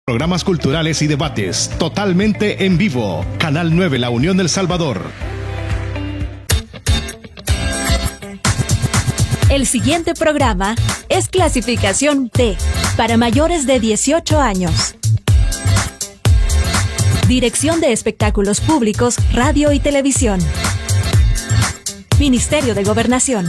Programas culturales y debates totalmente en vivo. Canal 9 La Unión del Salvador. El siguiente programa es clasificación B para mayores de 18 años. Dirección de Espectáculos Públicos, Radio y Televisión. Ministerio de Gobernación.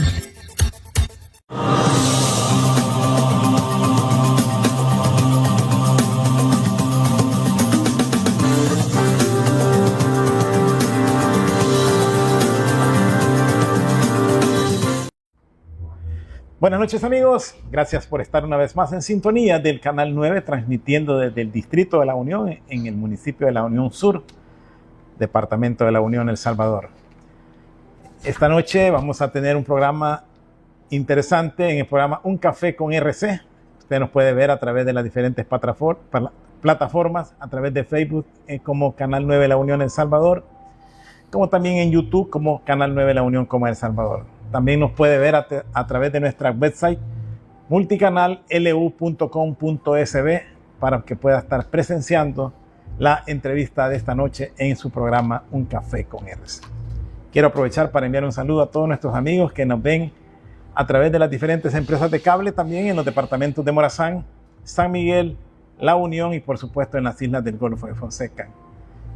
Buenas noches amigos, gracias por estar una vez más en sintonía del Canal 9, transmitiendo desde el Distrito de La Unión, en el municipio de La Unión Sur, Departamento de La Unión, El Salvador. Esta noche vamos a tener un programa interesante en el programa Un Café con RC. Usted nos puede ver a través de las diferentes plataformas, a través de Facebook como Canal 9 La Unión El Salvador, como también en YouTube como Canal 9 La Unión como El Salvador. También nos puede ver a través de nuestra website multicanallu.com.sb para que pueda estar presenciando la entrevista de esta noche en su programa Un Café con RC. Quiero aprovechar para enviar un saludo a todos nuestros amigos que nos ven a través de las diferentes empresas de cable, también en los departamentos de Morazán, San Miguel, La Unión y por supuesto en las islas del Golfo de Fonseca.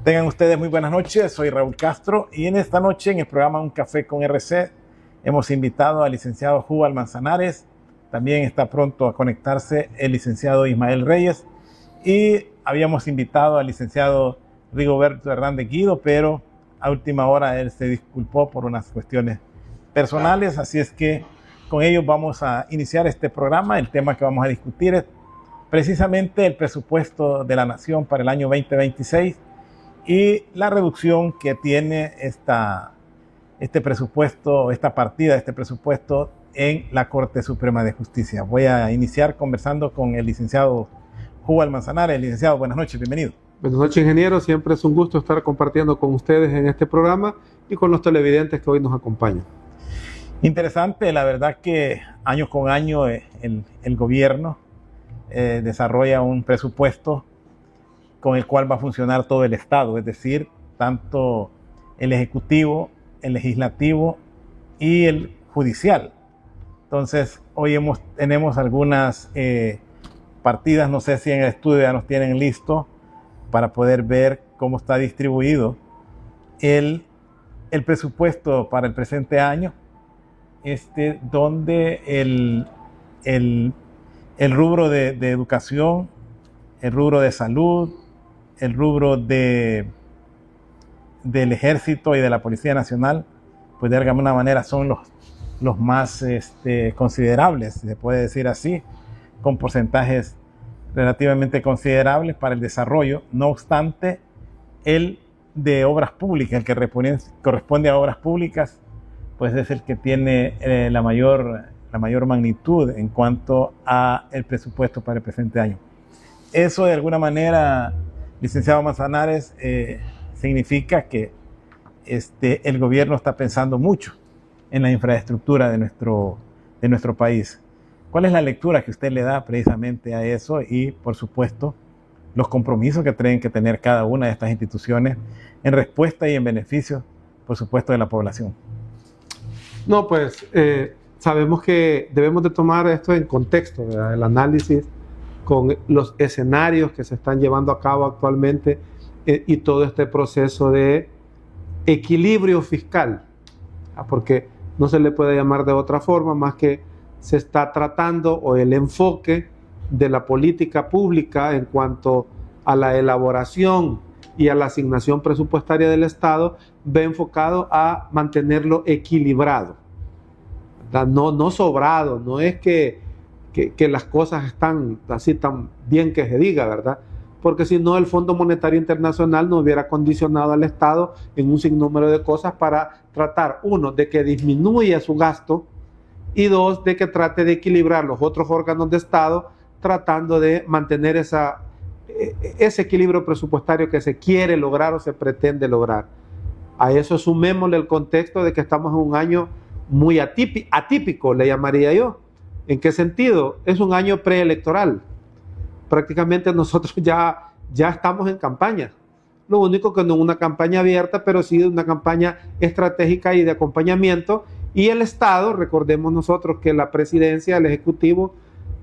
Tengan ustedes muy buenas noches, soy Raúl Castro y en esta noche en el programa Un Café con RC hemos invitado al licenciado Júbal Manzanares, también está pronto a conectarse el licenciado Ismael Reyes y habíamos invitado al licenciado Rigoberto Hernández Guido, pero a última hora él se disculpó por unas cuestiones personales, así es que con ellos vamos a iniciar este programa. El tema que vamos a discutir es precisamente el presupuesto de la Nación para el año 2026 y la reducción que tiene este presupuesto, esta partida de este presupuesto en la Corte Suprema de Justicia. Voy a iniciar conversando con el licenciado Júbal Manzanares. Licenciado, buenas noches, bienvenido. Buenas noches, ingeniero. Siempre es un gusto estar compartiendo con ustedes en este programa y con los televidentes que hoy nos acompañan. Interesante, la verdad que año con año el gobierno desarrolla un presupuesto con el cual va a funcionar todo el Estado, es decir, tanto el Ejecutivo, el Legislativo y el Judicial. Entonces, hoy tenemos algunas partidas, no sé si en el estudio ya nos tienen listo para poder ver cómo está distribuido el presupuesto para el presente año, donde el rubro de educación, el rubro de salud, el rubro del Ejército y de la Policía Nacional, pues de alguna manera son los más considerables, si se puede decir así, con porcentajes relativamente considerables para el desarrollo. No obstante, el de obras públicas, el que corresponde a obras públicas, pues es el que tiene la mayor magnitud en cuanto a el presupuesto para el presente año. Eso de alguna manera, licenciado Manzanares, significa que el gobierno está pensando mucho en la infraestructura de nuestro país. ¿Cuál es la lectura que usted le da precisamente a eso y, por supuesto, los compromisos que tienen que tener cada una de estas instituciones en respuesta y en beneficio, por supuesto, de la población? No, pues sabemos que debemos de tomar esto en contexto, ¿verdad? El análisis con los escenarios que se están llevando a cabo actualmente y todo este proceso de equilibrio fiscal, porque no se le puede llamar de otra forma más que se está tratando, o el enfoque de la política pública en cuanto a la elaboración y a la asignación presupuestaria del Estado va enfocado a mantenerlo equilibrado, ¿verdad? No sobrado, no es que las cosas están así tan bien que se diga, ¿verdad? Porque si no, el Fondo Monetario Internacional no hubiera condicionado al Estado en un sinnúmero de cosas para tratar, uno, de que disminuya su gasto y dos, de que trate de equilibrar los otros órganos de Estado tratando de mantener ese equilibrio presupuestario que se quiere lograr o se pretende lograr. A eso sumémosle el contexto de que estamos en un año muy atípico, le llamaría yo. ¿En qué sentido? Es un año preelectoral. prácticamente nosotros ya estamos en campaña. Lo único que no es una campaña abierta, pero sí una campaña estratégica y de acompañamiento. Y el Estado, recordemos nosotros que la presidencia, el Ejecutivo,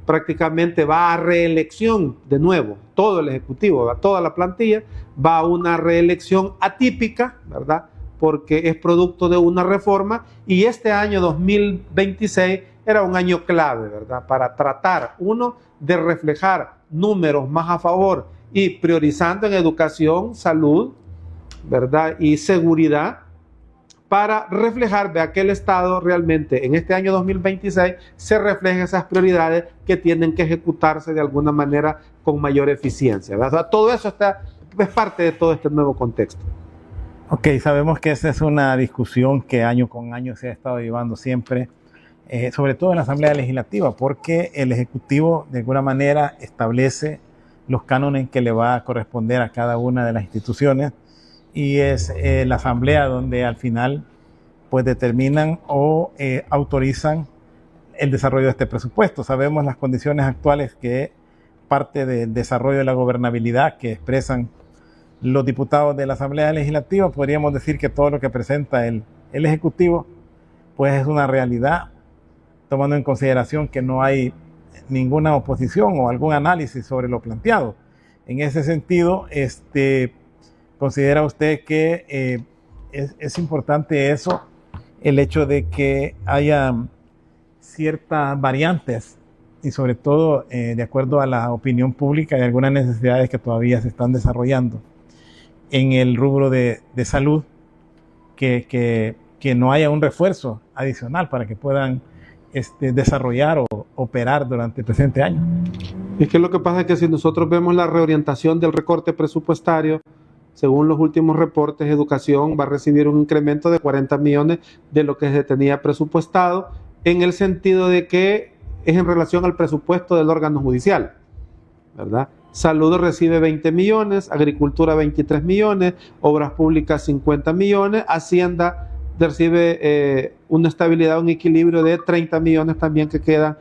prácticamente va a reelección de nuevo. Todo el Ejecutivo, toda la plantilla, va a una reelección atípica, ¿verdad? Porque es producto de una reforma. Y este año 2026 era un año clave, ¿verdad? Para tratar, uno, de reflejar números más a favor y priorizando en educación, salud, ¿verdad? Y seguridad, para reflejar de aquel Estado realmente en este año 2026 se reflejen esas prioridades que tienen que ejecutarse de alguna manera con mayor eficiencia, ¿verdad? Todo eso es parte de todo este nuevo contexto. Ok, sabemos que esa es una discusión que año con año se ha estado llevando siempre, sobre todo en la Asamblea Legislativa, porque el Ejecutivo de alguna manera establece los cánones que le va a corresponder a cada una de las instituciones, y es la Asamblea donde al final pues determinan o autorizan el desarrollo de este presupuesto. Sabemos las condiciones actuales, que parte del desarrollo de la gobernabilidad que expresan los diputados de la Asamblea Legislativa, podríamos decir que todo lo que presenta el Ejecutivo pues es una realidad, tomando en consideración que no hay ninguna oposición o algún análisis sobre lo planteado. En ese sentido, ¿considera usted que es importante eso, el hecho de que haya ciertas variantes y sobre todo de acuerdo a la opinión pública y algunas necesidades que todavía se están desarrollando en el rubro de salud, que no haya un refuerzo adicional para que puedan desarrollar o operar durante el presente año? Es que lo que pasa es que si nosotros vemos la reorientación del recorte presupuestario, según los últimos reportes, educación va a recibir un incremento de 40 millones de lo que se tenía presupuestado, en el sentido de que es en relación al presupuesto del órgano judicial, ¿verdad? Salud recibe 20 millones, agricultura 23 millones, obras públicas 50 millones, Hacienda recibe una estabilidad, un equilibrio de 30 millones también que quedan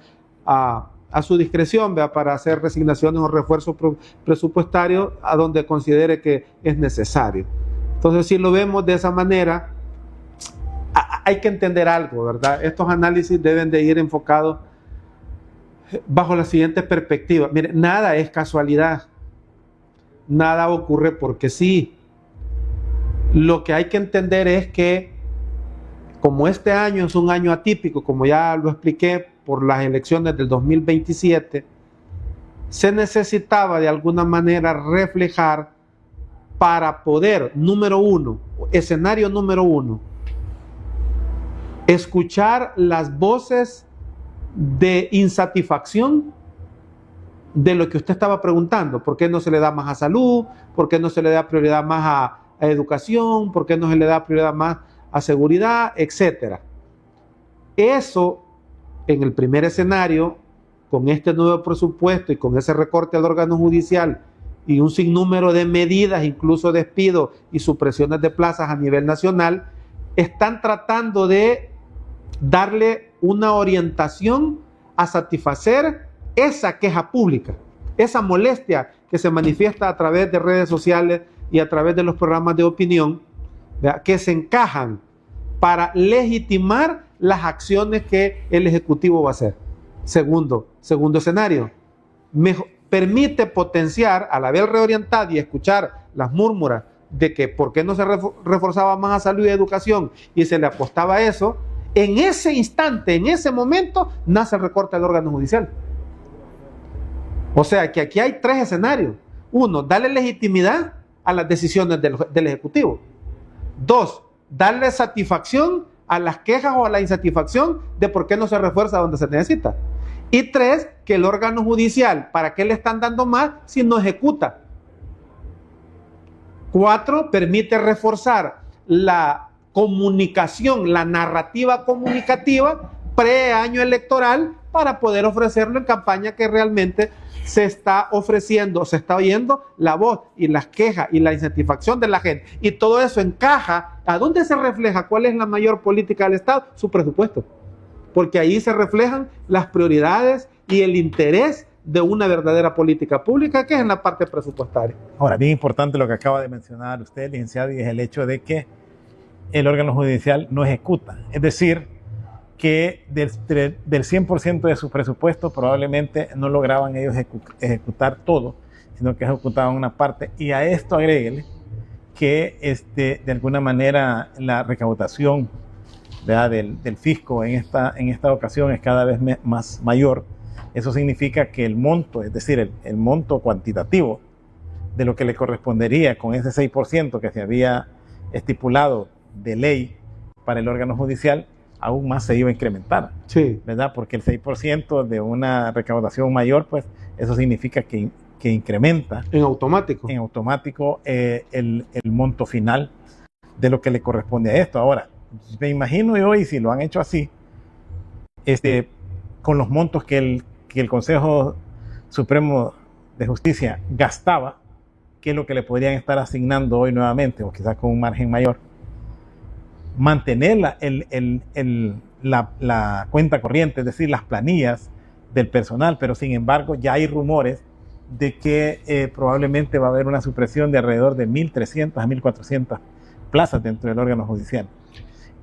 a su discreción, ¿verdad? Para hacer resignaciones o refuerzos presupuestarios a donde considere que es necesario. Entonces, si lo vemos de esa manera, hay que entender algo, ¿verdad? Estos análisis deben de ir enfocados bajo la siguiente perspectiva. Mire, nada es casualidad, nada ocurre porque sí. Lo que hay que entender es que, como este año es un año atípico, como ya lo expliqué, por las elecciones del 2027, se necesitaba de alguna manera reflejar para poder, escenario número uno, escuchar las voces de insatisfacción de lo que usted estaba preguntando. ¿Por qué no se le da más a salud? ¿Por qué no se le da prioridad más a educación? ¿Por qué no se le da prioridad más a seguridad? Etcétera. Eso, en el primer escenario, con este nuevo presupuesto y con ese recorte al órgano judicial y un sinnúmero de medidas, incluso despidos y supresiones de plazas a nivel nacional, están tratando de darle una orientación a satisfacer esa queja pública, esa molestia que se manifiesta a través de redes sociales y a través de los programas de opinión, ¿verdad?, que se encajan para legitimar las acciones que el Ejecutivo va a hacer. Segundo escenario, permite potenciar, al haber reorientado y escuchar las murmuras de que por qué no se reforzaba más a salud y educación y se le apostaba a eso, en ese instante, en ese momento, nace el recorte del órgano judicial. O sea que aquí hay tres escenarios. Uno, darle legitimidad a las decisiones del Ejecutivo. Dos, darle satisfacción a las quejas o a la insatisfacción de por qué no se refuerza donde se necesita. Y tres, que el órgano judicial, ¿para qué le están dando más si no ejecuta? Cuatro, permite reforzar la comunicación, la narrativa comunicativa pre-año electoral para poder ofrecerlo en campaña, que realmente se está ofreciendo, se está oyendo la voz y las quejas y la insatisfacción de la gente. Y todo eso encaja. ¿A dónde se refleja? ¿Cuál es la mayor política del Estado? Su presupuesto. Porque ahí se reflejan las prioridades y el interés de una verdadera política pública, que es en la parte presupuestaria. Ahora, bien importante lo que acaba de mencionar usted, licenciado, y es el hecho de que el órgano judicial no ejecuta. Es decir, que del 100% de su presupuesto probablemente no lograban ellos ejecutar todo, sino que ejecutaban una parte. Y a esto agréguele que de alguna manera la recaudación, ¿verdad?, del fisco en esta ocasión es cada vez más mayor. Eso significa que el monto, es decir, el monto cuantitativo de lo que le correspondería con ese 6% que se había estipulado de ley para el órgano judicial, aún más se iba a incrementar, sí, ¿verdad? Porque el 6% de una recaudación mayor, pues eso significa que incrementa en automático el monto final de lo que le corresponde a esto. Ahora, me imagino yo, y si lo han hecho así, con los montos que el Consejo Supremo de Justicia gastaba, ¿qué es lo que le podrían estar asignando hoy nuevamente, o quizás con un margen mayor? Mantener la cuenta corriente, es decir, las planillas del personal, pero sin embargo ya hay rumores de que probablemente va a haber una supresión de alrededor de 1.300 a 1.400 plazas dentro del órgano judicial.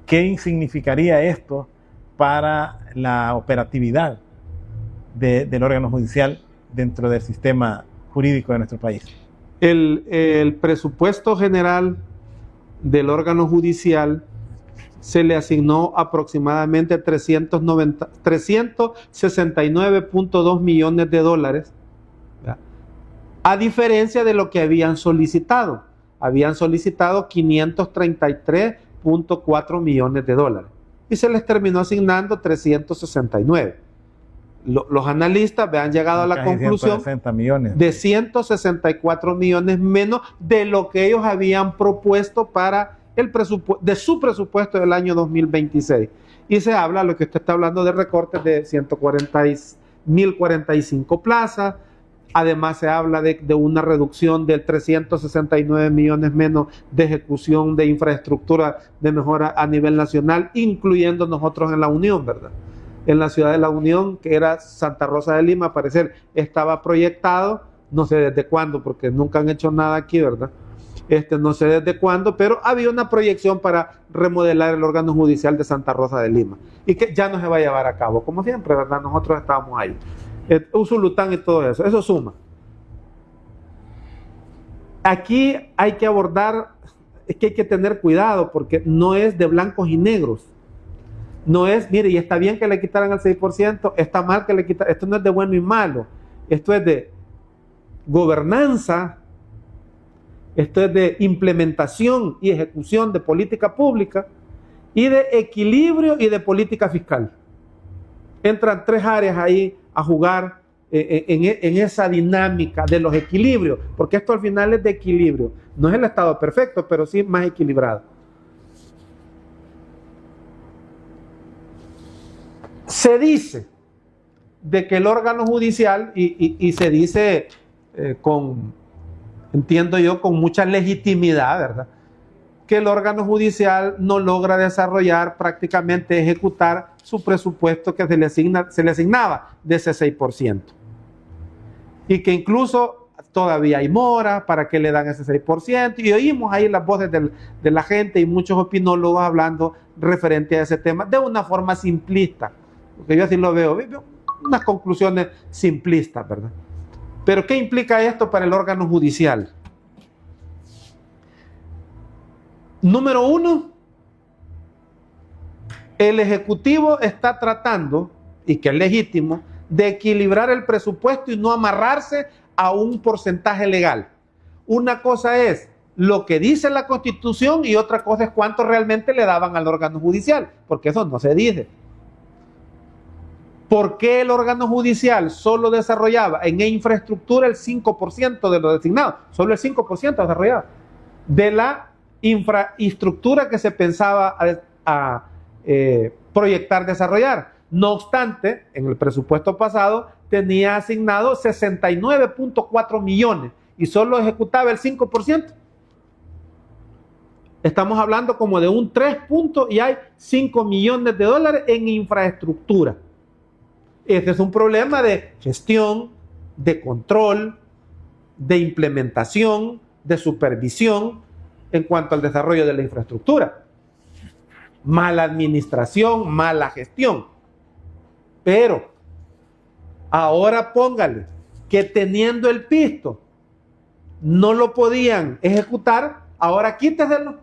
¿Qué significaría esto para la operatividad del órgano judicial dentro del sistema jurídico de nuestro país? El presupuesto general del órgano judicial se le asignó aproximadamente 369.2 millones de dólares, ¿verdad?, a diferencia de lo que habían solicitado. Habían solicitado 533.4 millones de dólares y se les terminó asignando 369. Los analistas han llegado a la conclusión de 164 millones menos de lo que ellos habían propuesto para el presupuesto, de su presupuesto del año 2026. Y se habla, lo que usted está hablando, de recortes de 1.045 plazas. Además se habla de una reducción de 369 millones menos de ejecución de infraestructura de mejora a nivel nacional, incluyendo nosotros en la Unión, ¿verdad? En la ciudad de la Unión, que era Santa Rosa de Lima, al parecer estaba proyectado, no sé desde cuándo, porque nunca han hecho nada aquí, ¿verdad? No sé desde cuándo, pero había una proyección para remodelar el órgano judicial de Santa Rosa de Lima y que ya no se va a llevar a cabo, como siempre, ¿verdad? Nosotros estábamos ahí. Usulután y todo eso, eso suma. Aquí hay que abordar, es que hay que tener cuidado porque no es de blancos y negros. No es, mire, y está bien que le quitaran el 6%, está mal que le quitaran, esto no es de bueno y malo, esto es de gobernanza, esto es de implementación y ejecución de política pública y de equilibrio y de política fiscal. Entran tres áreas ahí a jugar en esa dinámica de los equilibrios, porque esto al final es de equilibrio. No es el estado perfecto, pero sí más equilibrado. Se dice de que el órgano judicial, y se dice entiendo yo, con mucha legitimidad, ¿verdad?, que el órgano judicial no logra desarrollar, prácticamente ejecutar su presupuesto que se le asignaba de ese 6%. Y que incluso todavía hay mora para que le dan ese 6%. Y oímos ahí las voces de la gente y muchos opinólogos hablando referente a ese tema de una forma simplista. Porque yo así lo veo, unas conclusiones simplistas, ¿verdad? Pero ¿qué implica esto para el órgano judicial? Número uno, el Ejecutivo está tratando, y que es legítimo, de equilibrar el presupuesto y no amarrarse a un porcentaje legal. Una cosa es lo que dice la Constitución y otra cosa es cuánto realmente le daban al órgano judicial, porque eso no se dice. ¿Por qué el órgano judicial solo desarrollaba en infraestructura el 5% de lo designado? Solo el 5% desarrollaba de la infraestructura que se pensaba proyectar, desarrollar. No obstante, en el presupuesto pasado tenía asignado 69.4 millones y solo ejecutaba el 5%. Estamos hablando como de un 3 puntos y hay 5 millones de dólares en infraestructura. Este es un problema de gestión, de control, de implementación, de supervisión en cuanto al desarrollo de la infraestructura. Mala administración, mala gestión. Pero ahora póngale que teniendo el pisto no lo podían ejecutar, ahora quíteselo.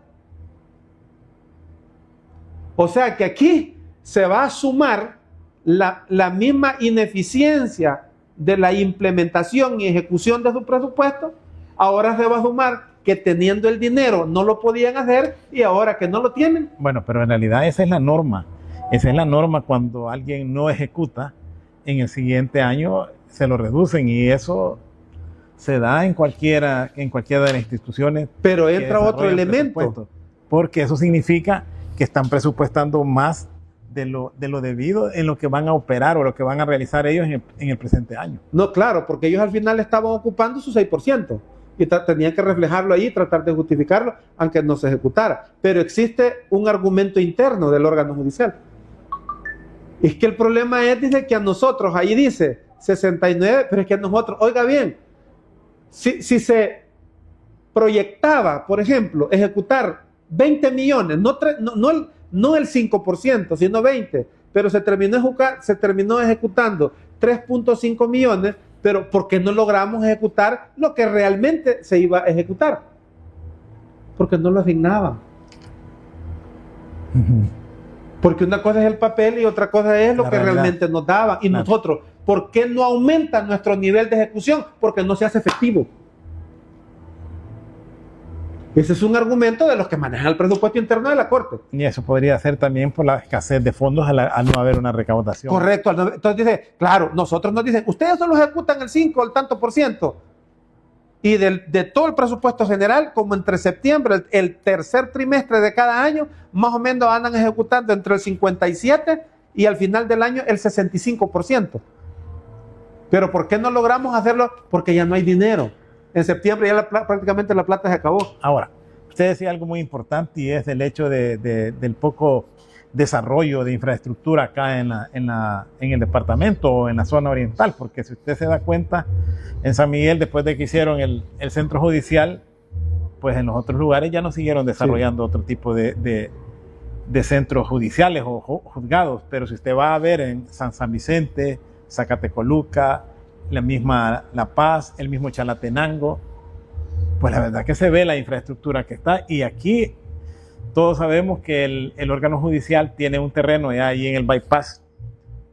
O sea que aquí se va a sumar la misma ineficiencia de la implementación y ejecución de su presupuesto. Ahora se va a sumar que teniendo el dinero no lo podían hacer y ahora que no lo tienen. Bueno, pero en realidad esa es la norma. Esa es la norma cuando alguien no ejecuta, en el siguiente año se lo reducen y eso se da en cualquiera de las instituciones. Pero entra otro elemento. Porque eso significa que están presupuestando más de lo debido en lo que van a operar o lo que van a realizar ellos en el presente año. No, claro, porque ellos al final estaban ocupando su 6% y tenían que reflejarlo ahí, tratar de justificarlo, aunque no se ejecutara. Pero existe un argumento interno del órgano judicial. Es que el problema es, dice que a nosotros, ahí dice 69, pero es que a nosotros, oiga bien, si se proyectaba, por ejemplo, ejecutar 20 millones, no el 5%, sino 20, pero se terminó ejecutando 3.5 millones, pero ¿por qué no logramos ejecutar lo que realmente se iba a ejecutar? Porque no lo asignaban. Porque una cosa es el papel y otra cosa es lo que realmente nos daban. Y nosotros, ¿por qué no aumenta nuestro nivel de ejecución? Porque no se hace efectivo. Ese es un argumento de los que manejan el presupuesto interno de la Corte. Y eso podría ser también por la escasez de fondos al no haber una recaudación. Correcto. Entonces dice, claro, nosotros nos dicen, ustedes solo ejecutan el 5 o el tanto por ciento. Y de todo el presupuesto general, como entre septiembre, el tercer trimestre de cada año, más o menos andan ejecutando entre el 57% y al final del año el 65%. Pero ¿por qué no logramos hacerlo? Porque ya no hay dinero. En septiembre ya prácticamente la plata se acabó. Ahora, usted decía algo muy importante y es el hecho del poco desarrollo de infraestructura acá en el departamento o en la zona oriental, porque si usted se da cuenta, en San Miguel, después de que hicieron el centro judicial, pues en los otros lugares ya no siguieron desarrollando otro tipo de centros judiciales o juzgados, pero si usted va a ver en San Vicente, Zacatecoluca, la misma La Paz, el mismo Chalatenango, pues la verdad que se ve la infraestructura que está. Y aquí todos sabemos que el órgano judicial tiene un terreno ya ahí en el bypass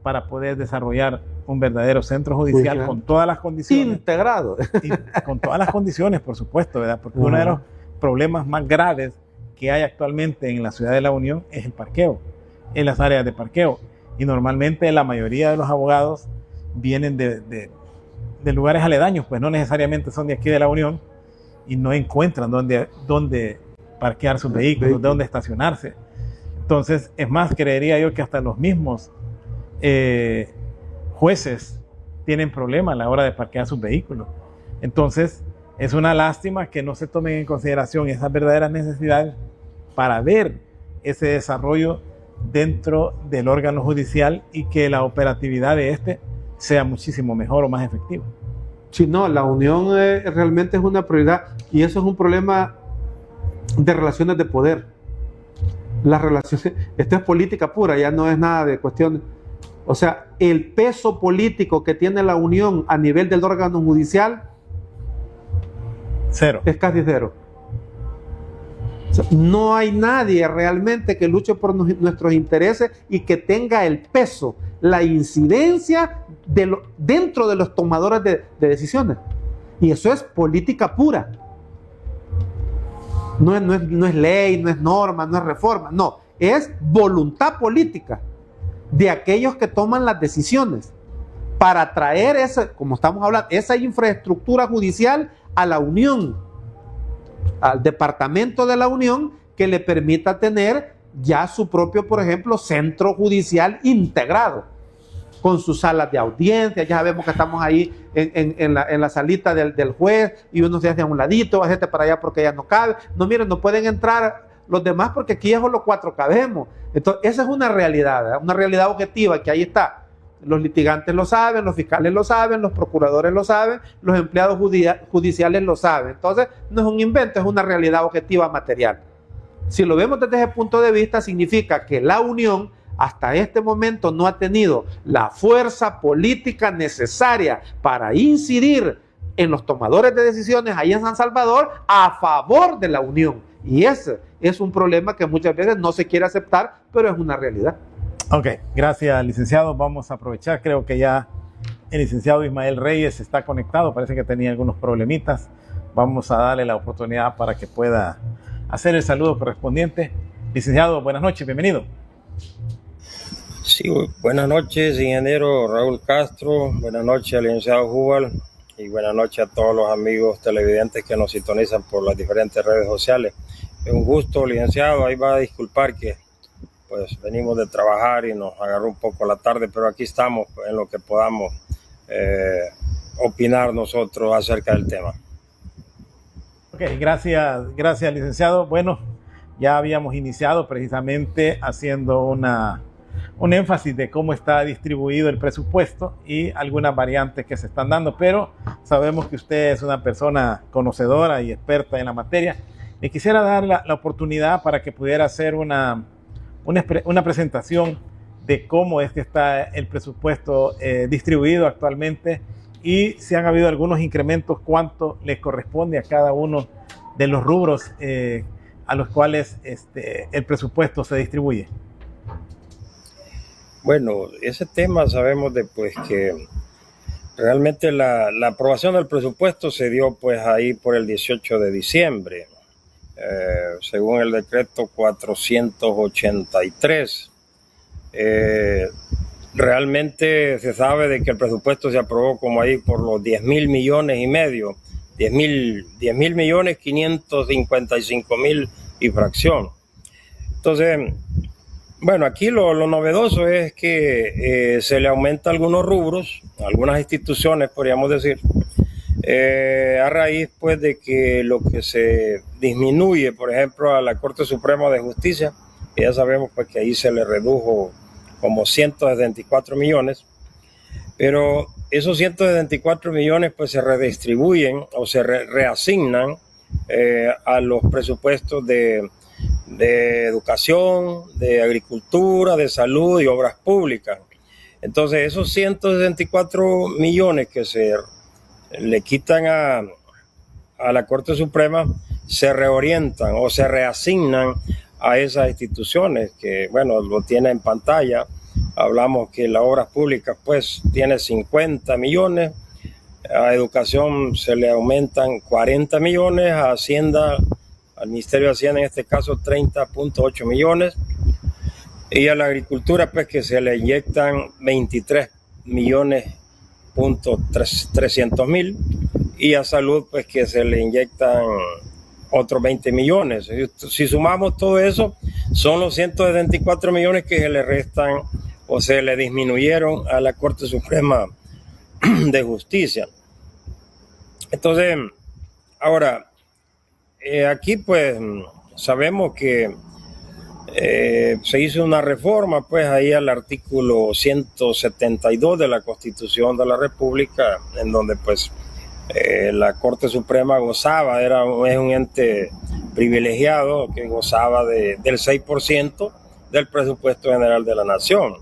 para poder desarrollar un verdadero centro judicial con todas las condiciones. Integrado. Y con todas las condiciones, por supuesto, ¿verdad? Porque uno de los problemas más graves que hay actualmente en la ciudad de La Unión es el parqueo, en las áreas de parqueo. Y normalmente la mayoría de los abogados vienen de lugares aledaños, pues no necesariamente son de aquí de La Unión y no encuentran dónde parquear sus vehículos, dónde estacionarse. Entonces, es más, creería yo que hasta los mismos jueces tienen problemas a la hora de parquear sus vehículos. Entonces, es una lástima que no se tomen en consideración esas verdaderas necesidades para ver ese desarrollo dentro del órgano judicial y que la operatividad de este sea muchísimo mejor o más efectiva. Sí, no, la unión realmente es una prioridad y eso es un problema de relaciones de poder. Las relaciones, esto es política pura, ya no es nada de cuestión. O sea, el peso político que tiene la unión a nivel del órgano judicial cero. Es casi cero. O sea, no hay nadie realmente que luche por nuestros intereses y que tenga el peso, la incidencia dentro de los tomadores de decisiones. Y eso es política pura. No es ley, no es norma, no es reforma, no, es voluntad política de aquellos que toman las decisiones para traer como estamos hablando, esa infraestructura judicial a la Unión, al departamento de la Unión, que le permita tener ya su propio, por ejemplo, centro judicial integrado, con sus salas de audiencia. Ya sabemos que estamos ahí en la salita del juez y uno se hace a un ladito, hacete para allá porque ya no cabe. No, miren, no pueden entrar los demás porque aquí ya solo 4 cabemos. Entonces, esa es una realidad, ¿verdad? Una realidad objetiva que ahí está. Los litigantes lo saben, los fiscales lo saben, los procuradores lo saben, los empleados judiciales lo saben. Entonces, no es un invento, es una realidad objetiva material. Si lo vemos desde ese punto de vista, significa que la Unión hasta este momento no ha tenido la fuerza política necesaria para incidir en los tomadores de decisiones ahí en San Salvador a favor de la Unión. Y ese es un problema que muchas veces no se quiere aceptar, pero es una realidad. Ok, gracias, licenciado. Vamos a aprovechar, creo que ya el licenciado Ismael Reyes está conectado, parece que tenía algunos problemitas. Vamos a darle la oportunidad para que pueda hacer el saludo correspondiente. Licenciado, buenas noches, bienvenido. Sí, buenas noches, ingeniero Raúl Castro, buenas noches al licenciado Jubal y buenas noches a todos los amigos televidentes que nos sintonizan por las diferentes redes sociales. Es un gusto, licenciado, ahí va a disculpar que pues venimos de trabajar y nos agarró un poco la tarde, pero aquí estamos en lo que podamos opinar nosotros acerca del tema. Ok, gracias, licenciado. Bueno, ya habíamos iniciado precisamente haciendo un énfasis de cómo está distribuido el presupuesto y algunas variantes que se están dando, pero sabemos que usted es una persona conocedora y experta en la materia. Le quisiera dar la oportunidad para que pudiera hacer una presentación de cómo es que está el presupuesto distribuido actualmente y si han habido algunos incrementos, cuánto le corresponde a cada uno de los rubros a los cuales el presupuesto se distribuye. Bueno, ese tema sabemos después que realmente la aprobación del presupuesto se dio pues ahí por el 18 de diciembre, según el decreto 483. Realmente se sabe de que el presupuesto se aprobó como ahí por los 10.000 millones y medio, 10.000 millones 555 mil y fracción. Entonces, bueno, aquí lo novedoso es que se le aumenta algunos rubros, algunas instituciones podríamos decir, a raíz pues de que lo que se disminuye, por ejemplo, a la Corte Suprema de Justicia, que ya sabemos pues que ahí se le redujo como 174 millones, pero esos 174 millones pues se redistribuyen o se reasignan a los presupuestos de educación, de agricultura, de salud y obras públicas. Entonces esos 164 millones que se le quitan a la Corte Suprema se reorientan o se reasignan a esas instituciones que, bueno, lo tiene en pantalla. Hablamos que las obras públicas pues tiene 50 millones, a educación se le aumentan 40 millones, a Hacienda, al Ministerio de Hacienda en este caso 30.8 millones y a la agricultura pues que se le inyectan 23 millones punto 300 mil y a salud pues que se le inyectan otros 20 millones. Si sumamos todo eso, son los 174 millones que se le restan o se le disminuyeron a la Corte Suprema de Justicia. Entonces, ahora, aquí pues sabemos que se hizo una reforma pues ahí al artículo 172 de la Constitución de la República, en donde pues la Corte Suprema gozaba, es un ente privilegiado que gozaba del 6% del presupuesto general de la nación.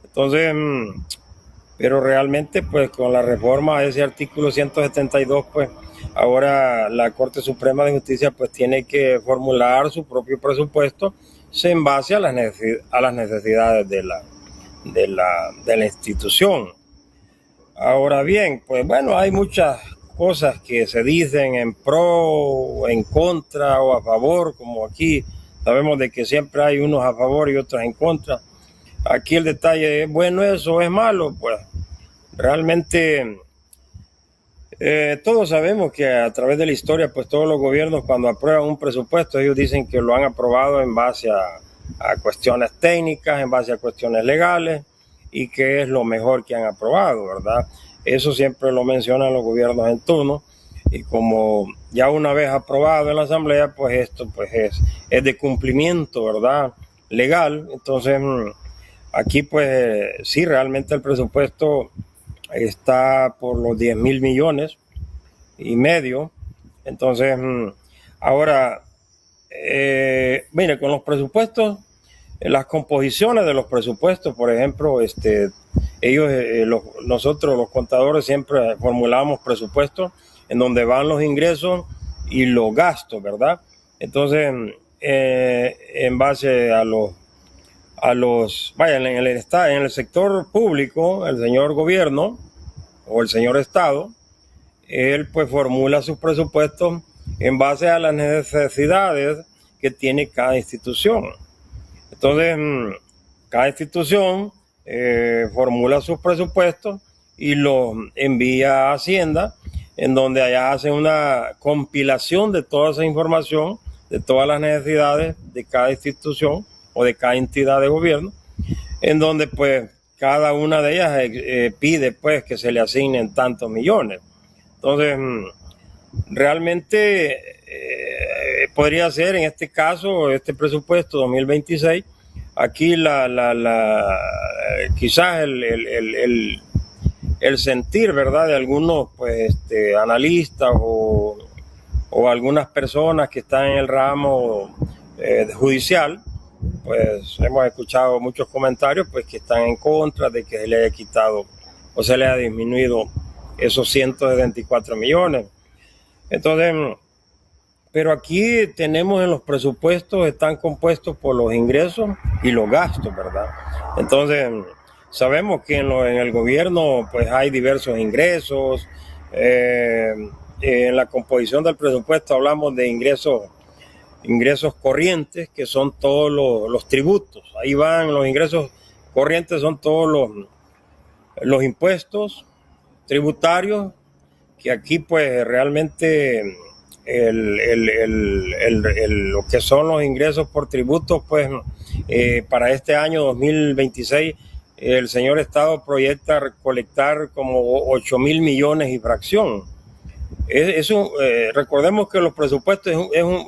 Entonces, pero realmente pues con la reforma a ese artículo 172 pues ahora la Corte Suprema de Justicia pues tiene que formular su propio presupuesto en base a las necesidades de la institución. Ahora bien, pues bueno, hay muchas cosas que se dicen en pro, en contra o a favor, como aquí sabemos de que siempre hay unos a favor y otros en contra. Aquí el detalle es bueno eso o es malo, pues realmente todos sabemos que a través de la historia, pues todos los gobiernos cuando aprueban un presupuesto, ellos dicen que lo han aprobado en base a cuestiones técnicas, en base a cuestiones legales y que es lo mejor que han aprobado, ¿verdad? Eso siempre lo mencionan los gobiernos en turno y como ya una vez aprobado en la Asamblea, pues esto pues es de cumplimiento, ¿verdad? Legal. Entonces, aquí pues sí, realmente el presupuesto está por los 10.000 millones y medio. Entonces, ahora, mire, con los presupuestos, las composiciones de los presupuestos, por ejemplo, nosotros los contadores siempre formulamos presupuestos en donde van los ingresos y los gastos, ¿verdad? Entonces, en base vaya, en el sector público, el señor gobierno o el señor Estado, él pues formula sus presupuestos en base a las necesidades que tiene cada institución. Entonces, cada institución formula sus presupuestos y los envía a Hacienda, en donde allá hacen una compilación de toda esa información, de todas las necesidades de cada institución o de cada entidad de gobierno, en donde pues cada una de ellas pide pues que se le asignen tantos millones. Entonces, realmente podría ser en este caso, este presupuesto 2026, aquí quizás el sentir, ¿verdad?, de algunos pues analistas o algunas personas que están en el ramo judicial, pues hemos escuchado muchos comentarios pues que están en contra de que se le haya quitado o se le haya disminuido esos 174 millones. Entonces, pero aquí tenemos en los presupuestos, están compuestos por los ingresos y los gastos, ¿verdad? Entonces, sabemos que en el gobierno pues hay diversos ingresos. En la composición del presupuesto hablamos de ingresos corrientes, que son todos los tributos. Ahí van los ingresos corrientes, son todos los impuestos tributarios, que aquí pues realmente lo que son los ingresos por tributos, pues para este año 2026 el señor Estado proyecta recolectar como 8.000 millones y fracción. Recordemos que los presupuestos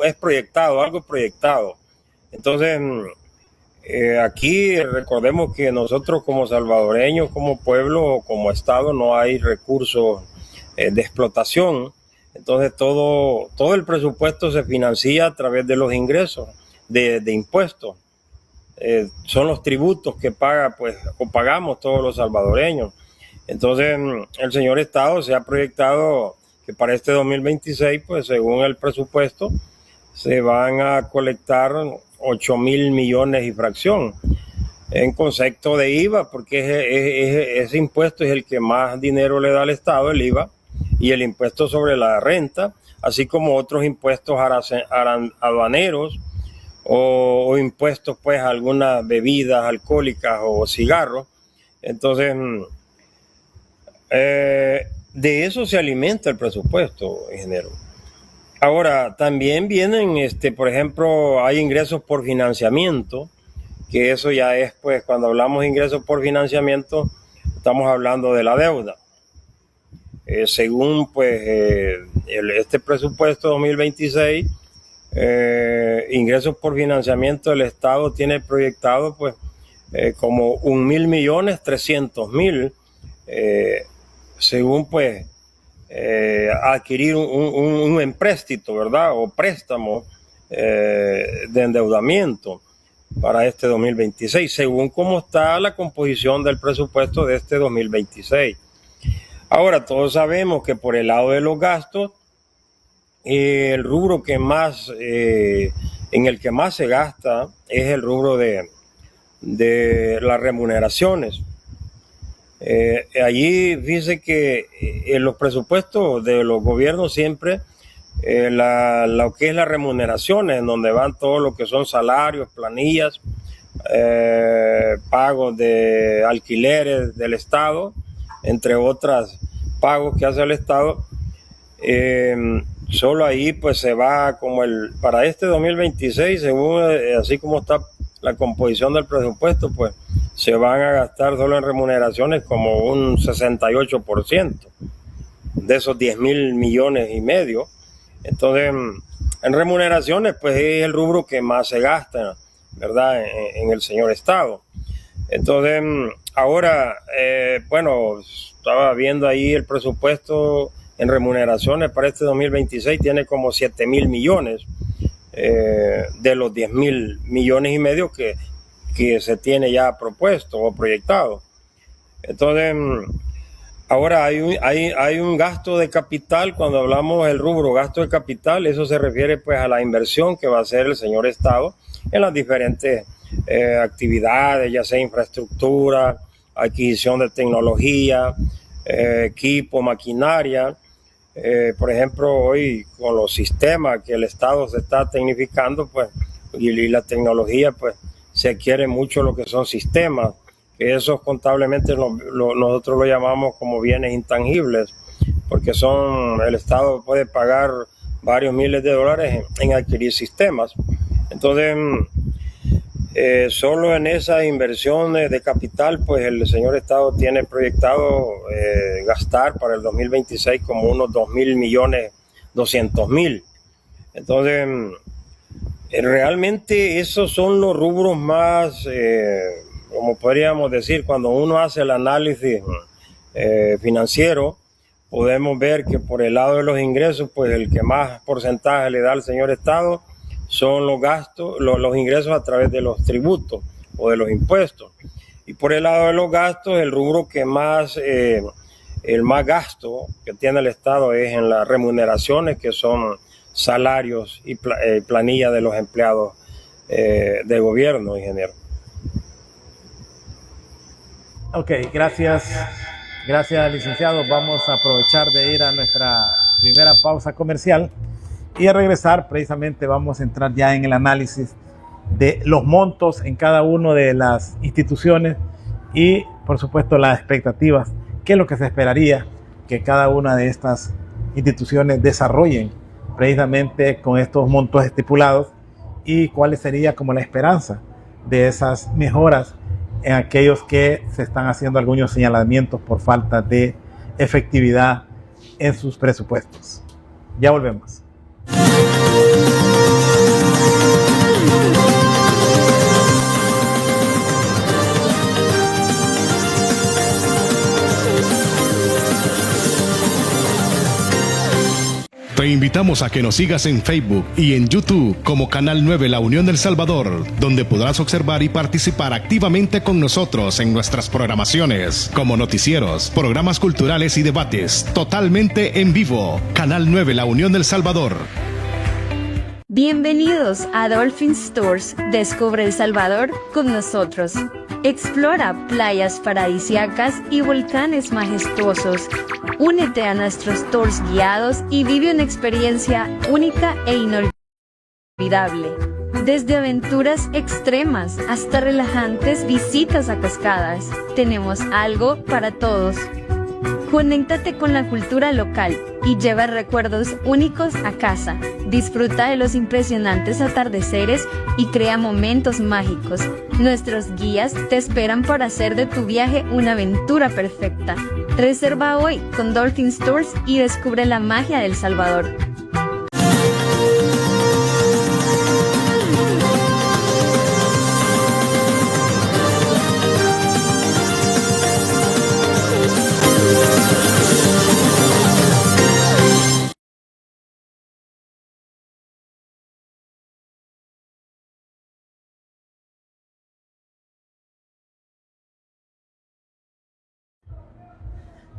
es proyectado, algo proyectado. Entonces, aquí recordemos que nosotros como salvadoreños, como pueblo, como Estado, no hay recursos de explotación. Entonces, todo el presupuesto se financia a través de los ingresos de impuestos. Son los tributos que pagamos todos los salvadoreños. Entonces, el señor Estado se ha proyectado que para este 2026, pues según el presupuesto, se van a colectar 8.000 millones y fracción en concepto de IVA, porque ese impuesto es el que más dinero le da al Estado, el IVA, y el impuesto sobre la renta, así como otros impuestos aduaneros o impuestos pues a algunas bebidas alcohólicas o cigarros. Entonces, de eso se alimenta el presupuesto, ingeniero. Ahora, también vienen, por ejemplo, hay ingresos por financiamiento, que eso ya es, pues, cuando hablamos de ingresos por financiamiento, estamos hablando de la deuda. Según, pues, este presupuesto 2026, ingresos por financiamiento del Estado tiene proyectado, pues, como 1.300.000, según, pues, adquirir un empréstito, ¿verdad? O préstamo de endeudamiento para este 2026, según cómo está la composición del presupuesto de este 2026. Ahora, todos sabemos que por el lado de los gastos, el rubro que más, en el que más se gasta es el rubro de las remuneraciones. Allí dice que en los presupuestos de los gobiernos siempre lo que es las remuneraciones, en donde van todo lo que son salarios, planillas, pagos de alquileres del Estado, entre otros pagos que hace el Estado. Solo ahí pues se va como para este 2026, según así como está la composición del presupuesto, pues se van a gastar solo en remuneraciones como un 68% de esos 10.000 millones y medio. Entonces, en remuneraciones, pues es el rubro que más se gasta, ¿verdad?, en el señor Estado. Entonces, ahora, bueno, estaba viendo ahí el presupuesto en remuneraciones para este 2026, tiene como 7.000 millones de los 10.000 millones y medio que se tiene ya propuesto o proyectado. Entonces, ahora hay un gasto de capital. Cuando hablamos del rubro gasto de capital, eso se refiere pues a la inversión que va a hacer el señor Estado en las diferentes actividades, ya sea infraestructura, adquisición de tecnología, equipo, maquinaria. Por ejemplo, hoy con los sistemas que el Estado se está tecnificando, pues, y la tecnología, pues, se adquiere mucho lo que son sistemas, que esos contablemente nosotros lo llamamos como bienes intangibles, porque el Estado puede pagar varios miles de dólares en adquirir sistemas. Entonces, solo en esas inversiones de capital, pues el señor Estado tiene proyectado gastar para el 2026 como unos 2.200.000. Entonces, realmente esos son los rubros más, como podríamos decir, cuando uno hace el análisis financiero, podemos ver que por el lado de los ingresos, pues el que más porcentaje le da al señor Estado son los gastos, los ingresos a través de los tributos o de los impuestos. Y por el lado de los gastos, el rubro que más, el más gasto que tiene el Estado es en las remuneraciones, que son salarios y planilla de los empleados de gobierno, ingeniero. Ok, gracias, licenciado. Vamos a aprovechar de ir a nuestra primera pausa comercial y a regresar precisamente vamos a entrar ya en el análisis de los montos en cada una de las instituciones y por supuesto las expectativas, qué es lo que se esperaría que cada una de estas instituciones desarrollen precisamente con estos montos estipulados y cuál sería como la esperanza de esas mejoras en aquellos que se están haciendo algunos señalamientos por falta de efectividad en sus presupuestos. Ya volvemos. Te invitamos a que nos sigas en Facebook y en YouTube como Canal 9 La Unión del Salvador, donde podrás observar y participar activamente con nosotros en nuestras programaciones, como noticieros, programas culturales y debates, totalmente en vivo. Canal 9 La Unión del Salvador. Bienvenidos a Dolphin Tours. Descubre El Salvador con nosotros. Explora playas paradisíacas y volcanes majestuosos. Únete a nuestros tours guiados y vive una experiencia única e inolvidable. Desde aventuras extremas hasta relajantes visitas a cascadas, tenemos algo para todos. Conéctate con la cultura local y lleva recuerdos únicos a casa. Disfruta de los impresionantes atardeceres y crea momentos mágicos. Nuestros guías te esperan para hacer de tu viaje una aventura perfecta. Reserva hoy con Dolphin Tours y descubre la magia de El Salvador.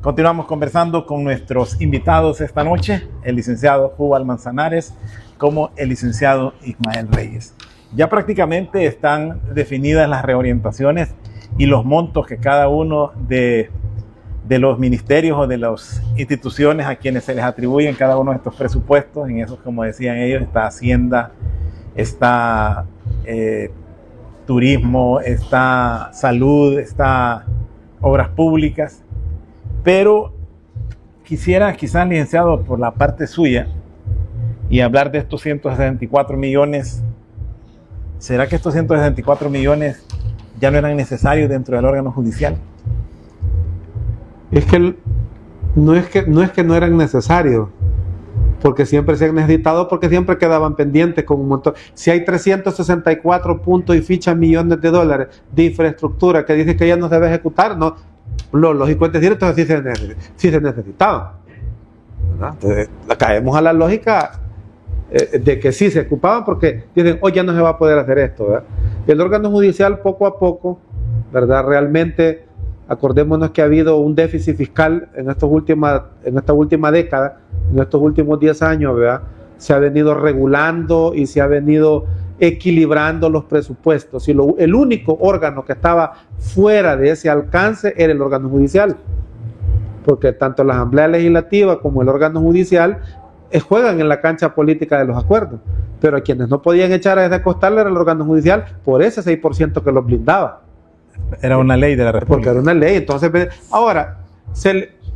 Continuamos conversando con nuestros invitados esta noche, el licenciado Jubal Manzanares como el licenciado Ismael Reyes. Ya prácticamente están definidas las reorientaciones y los montos que cada uno de los ministerios o de las instituciones a quienes se les atribuyen cada uno de estos presupuestos. En esos, como decían ellos, está Hacienda, está Turismo, está Salud, está Obras Públicas. Pero quisiera, quizás, licenciado, por la parte suya, y hablar de estos 164 millones. ¿Será que estos 164 millones ya no eran necesarios dentro del órgano judicial? Es que no eran necesarios. porque siempre se han necesitado, porque siempre quedaban pendientes con un montón. Si hay 364 puntos y fichas millones de dólares de infraestructura que dice que ya no se debe ejecutar, no, lo lógico es decir, entonces sí se necesitaban, ¿verdad? Entonces caemos a la lógica de que sí se ocupaban, porque dicen, hoy ya no se va a poder hacer esto, ¿verdad? El órgano judicial poco a poco, ¿verdad? Realmente, acordémonos que ha habido un déficit fiscal en esta última década, en estos últimos 10 años, ¿verdad? Se ha venido regulando y se ha venido equilibrando los presupuestos. Y el único órgano que estaba fuera de ese alcance era el órgano judicial, porque tanto la Asamblea Legislativa como el órgano judicial juegan en la cancha política de los acuerdos, pero a quienes no podían echar a ese costal era el órgano judicial por ese 6% que los blindaba. Era una ley de la República. Porque era una ley. Entonces, ahora,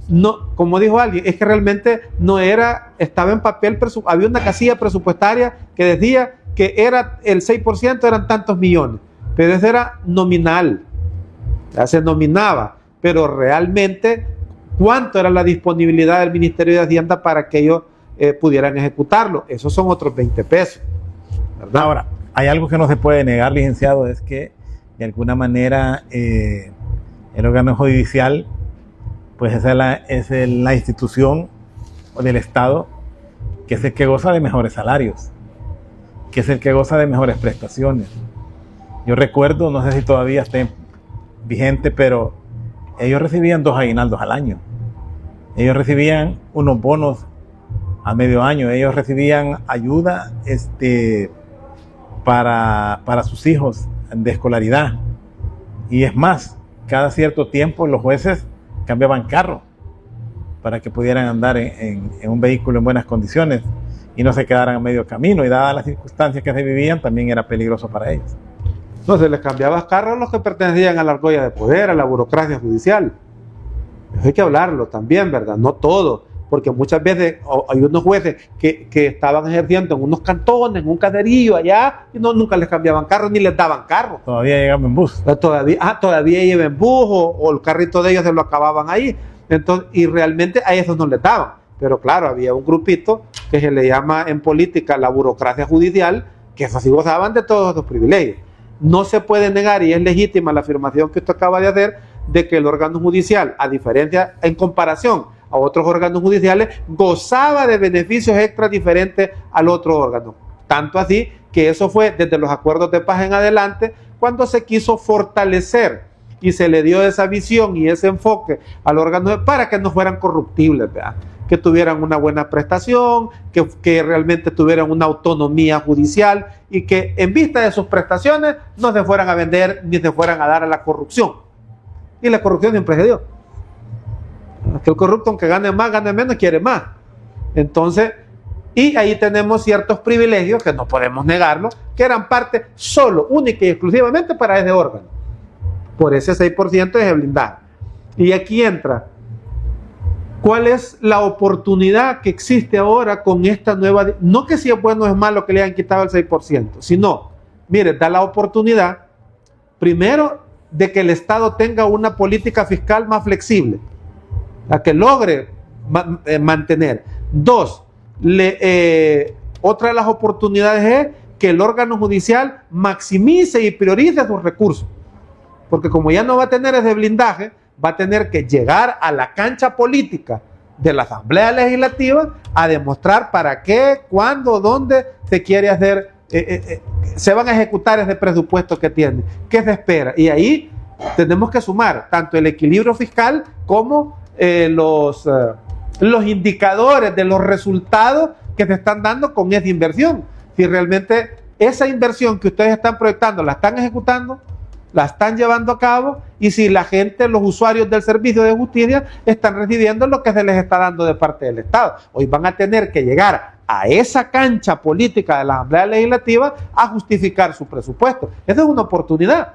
no, como dijo alguien, es que realmente no era, estaba en papel, había una casilla presupuestaria que decía que era el 6%, eran tantos millones, pero eso era nominal, ya se nominaba, pero realmente, ¿cuánto era la disponibilidad del Ministerio de Hacienda para que ellos pudieran ejecutarlo? Esos son otros 20 pesos, ¿verdad? Ahora, hay algo que no se puede negar, licenciado, es que de alguna manera el órgano judicial pues es la institución del Estado que es el que goza de mejores salarios, que es el que goza de mejores prestaciones. Yo recuerdo, no sé si todavía esté vigente, pero ellos recibían 2 aguinaldos al año, ellos recibían unos bonos a medio año, ellos recibían ayuda para sus hijos de escolaridad, y es más, cada cierto tiempo los jueces cambiaban carro para que pudieran andar en un vehículo en buenas condiciones y no se quedaran a medio camino, y dadas las circunstancias que se vivían también era peligroso para ellos. No, se les cambiaba carro a los que pertenecían a la argolla de poder, a la burocracia judicial. Eso hay que hablarlo también, ¿verdad? No todo, porque muchas veces hay unos jueces que estaban ejerciendo en unos cantones, en un caserío allá, y nunca les cambiaban carro ni les daban carro. Todavía llegaban en bus. Todavía iban en bus, o el carrito de ellos se lo acababan ahí. Entonces, y realmente a esos no les daban. Pero claro, había un grupito que se le llama en política la burocracia judicial, que esos sí gozaban de todos esos privilegios. No se puede negar, y es legítima la afirmación que usted acaba de hacer, de que el órgano judicial, a diferencia, en comparación a otros órganos judiciales, gozaba de beneficios extras diferentes al otro órgano. Tanto así que eso fue desde los acuerdos de paz en adelante, cuando se quiso fortalecer y se le dio esa visión y ese enfoque al órgano para que no fueran corruptibles, ¿verdad? Que tuvieran una buena prestación, que realmente tuvieran una autonomía judicial, y que en vista de sus prestaciones no se fueran a vender ni se fueran a dar a la corrupción. Y la corrupción siempre se dio. Que el corrupto, aunque gane más, gane menos, quiere más. Entonces, y ahí tenemos ciertos privilegios que no podemos negarlo, que eran parte solo, única y exclusivamente para ese órgano, por ese 6% de blindaje. Y aquí entra, ¿cuál es la oportunidad que existe ahora con esta nueva? No que si es bueno o es malo que le hayan quitado el 6%, sino, mire, da la oportunidad, primero, de que el Estado tenga una política fiscal más flexible, la que logre mantener. 2, otra de las oportunidades es que el órgano judicial maximice y priorice sus recursos, porque como ya no va a tener ese blindaje, va a tener que llegar a la cancha política de la Asamblea Legislativa a demostrar para qué, cuándo, dónde se quiere hacer, se van a ejecutar ese presupuesto que tiene, qué se espera. Y ahí tenemos que sumar tanto el equilibrio fiscal como los indicadores de los resultados que se están dando con esa inversión. Si realmente esa inversión que ustedes están proyectando la están ejecutando, la están llevando a cabo, y si la gente, los usuarios del servicio de justicia están recibiendo lo que se les está dando de parte del Estado. Hoy van a tener que llegar a esa cancha política de la Asamblea Legislativa a justificar su presupuesto. Esa es una oportunidad.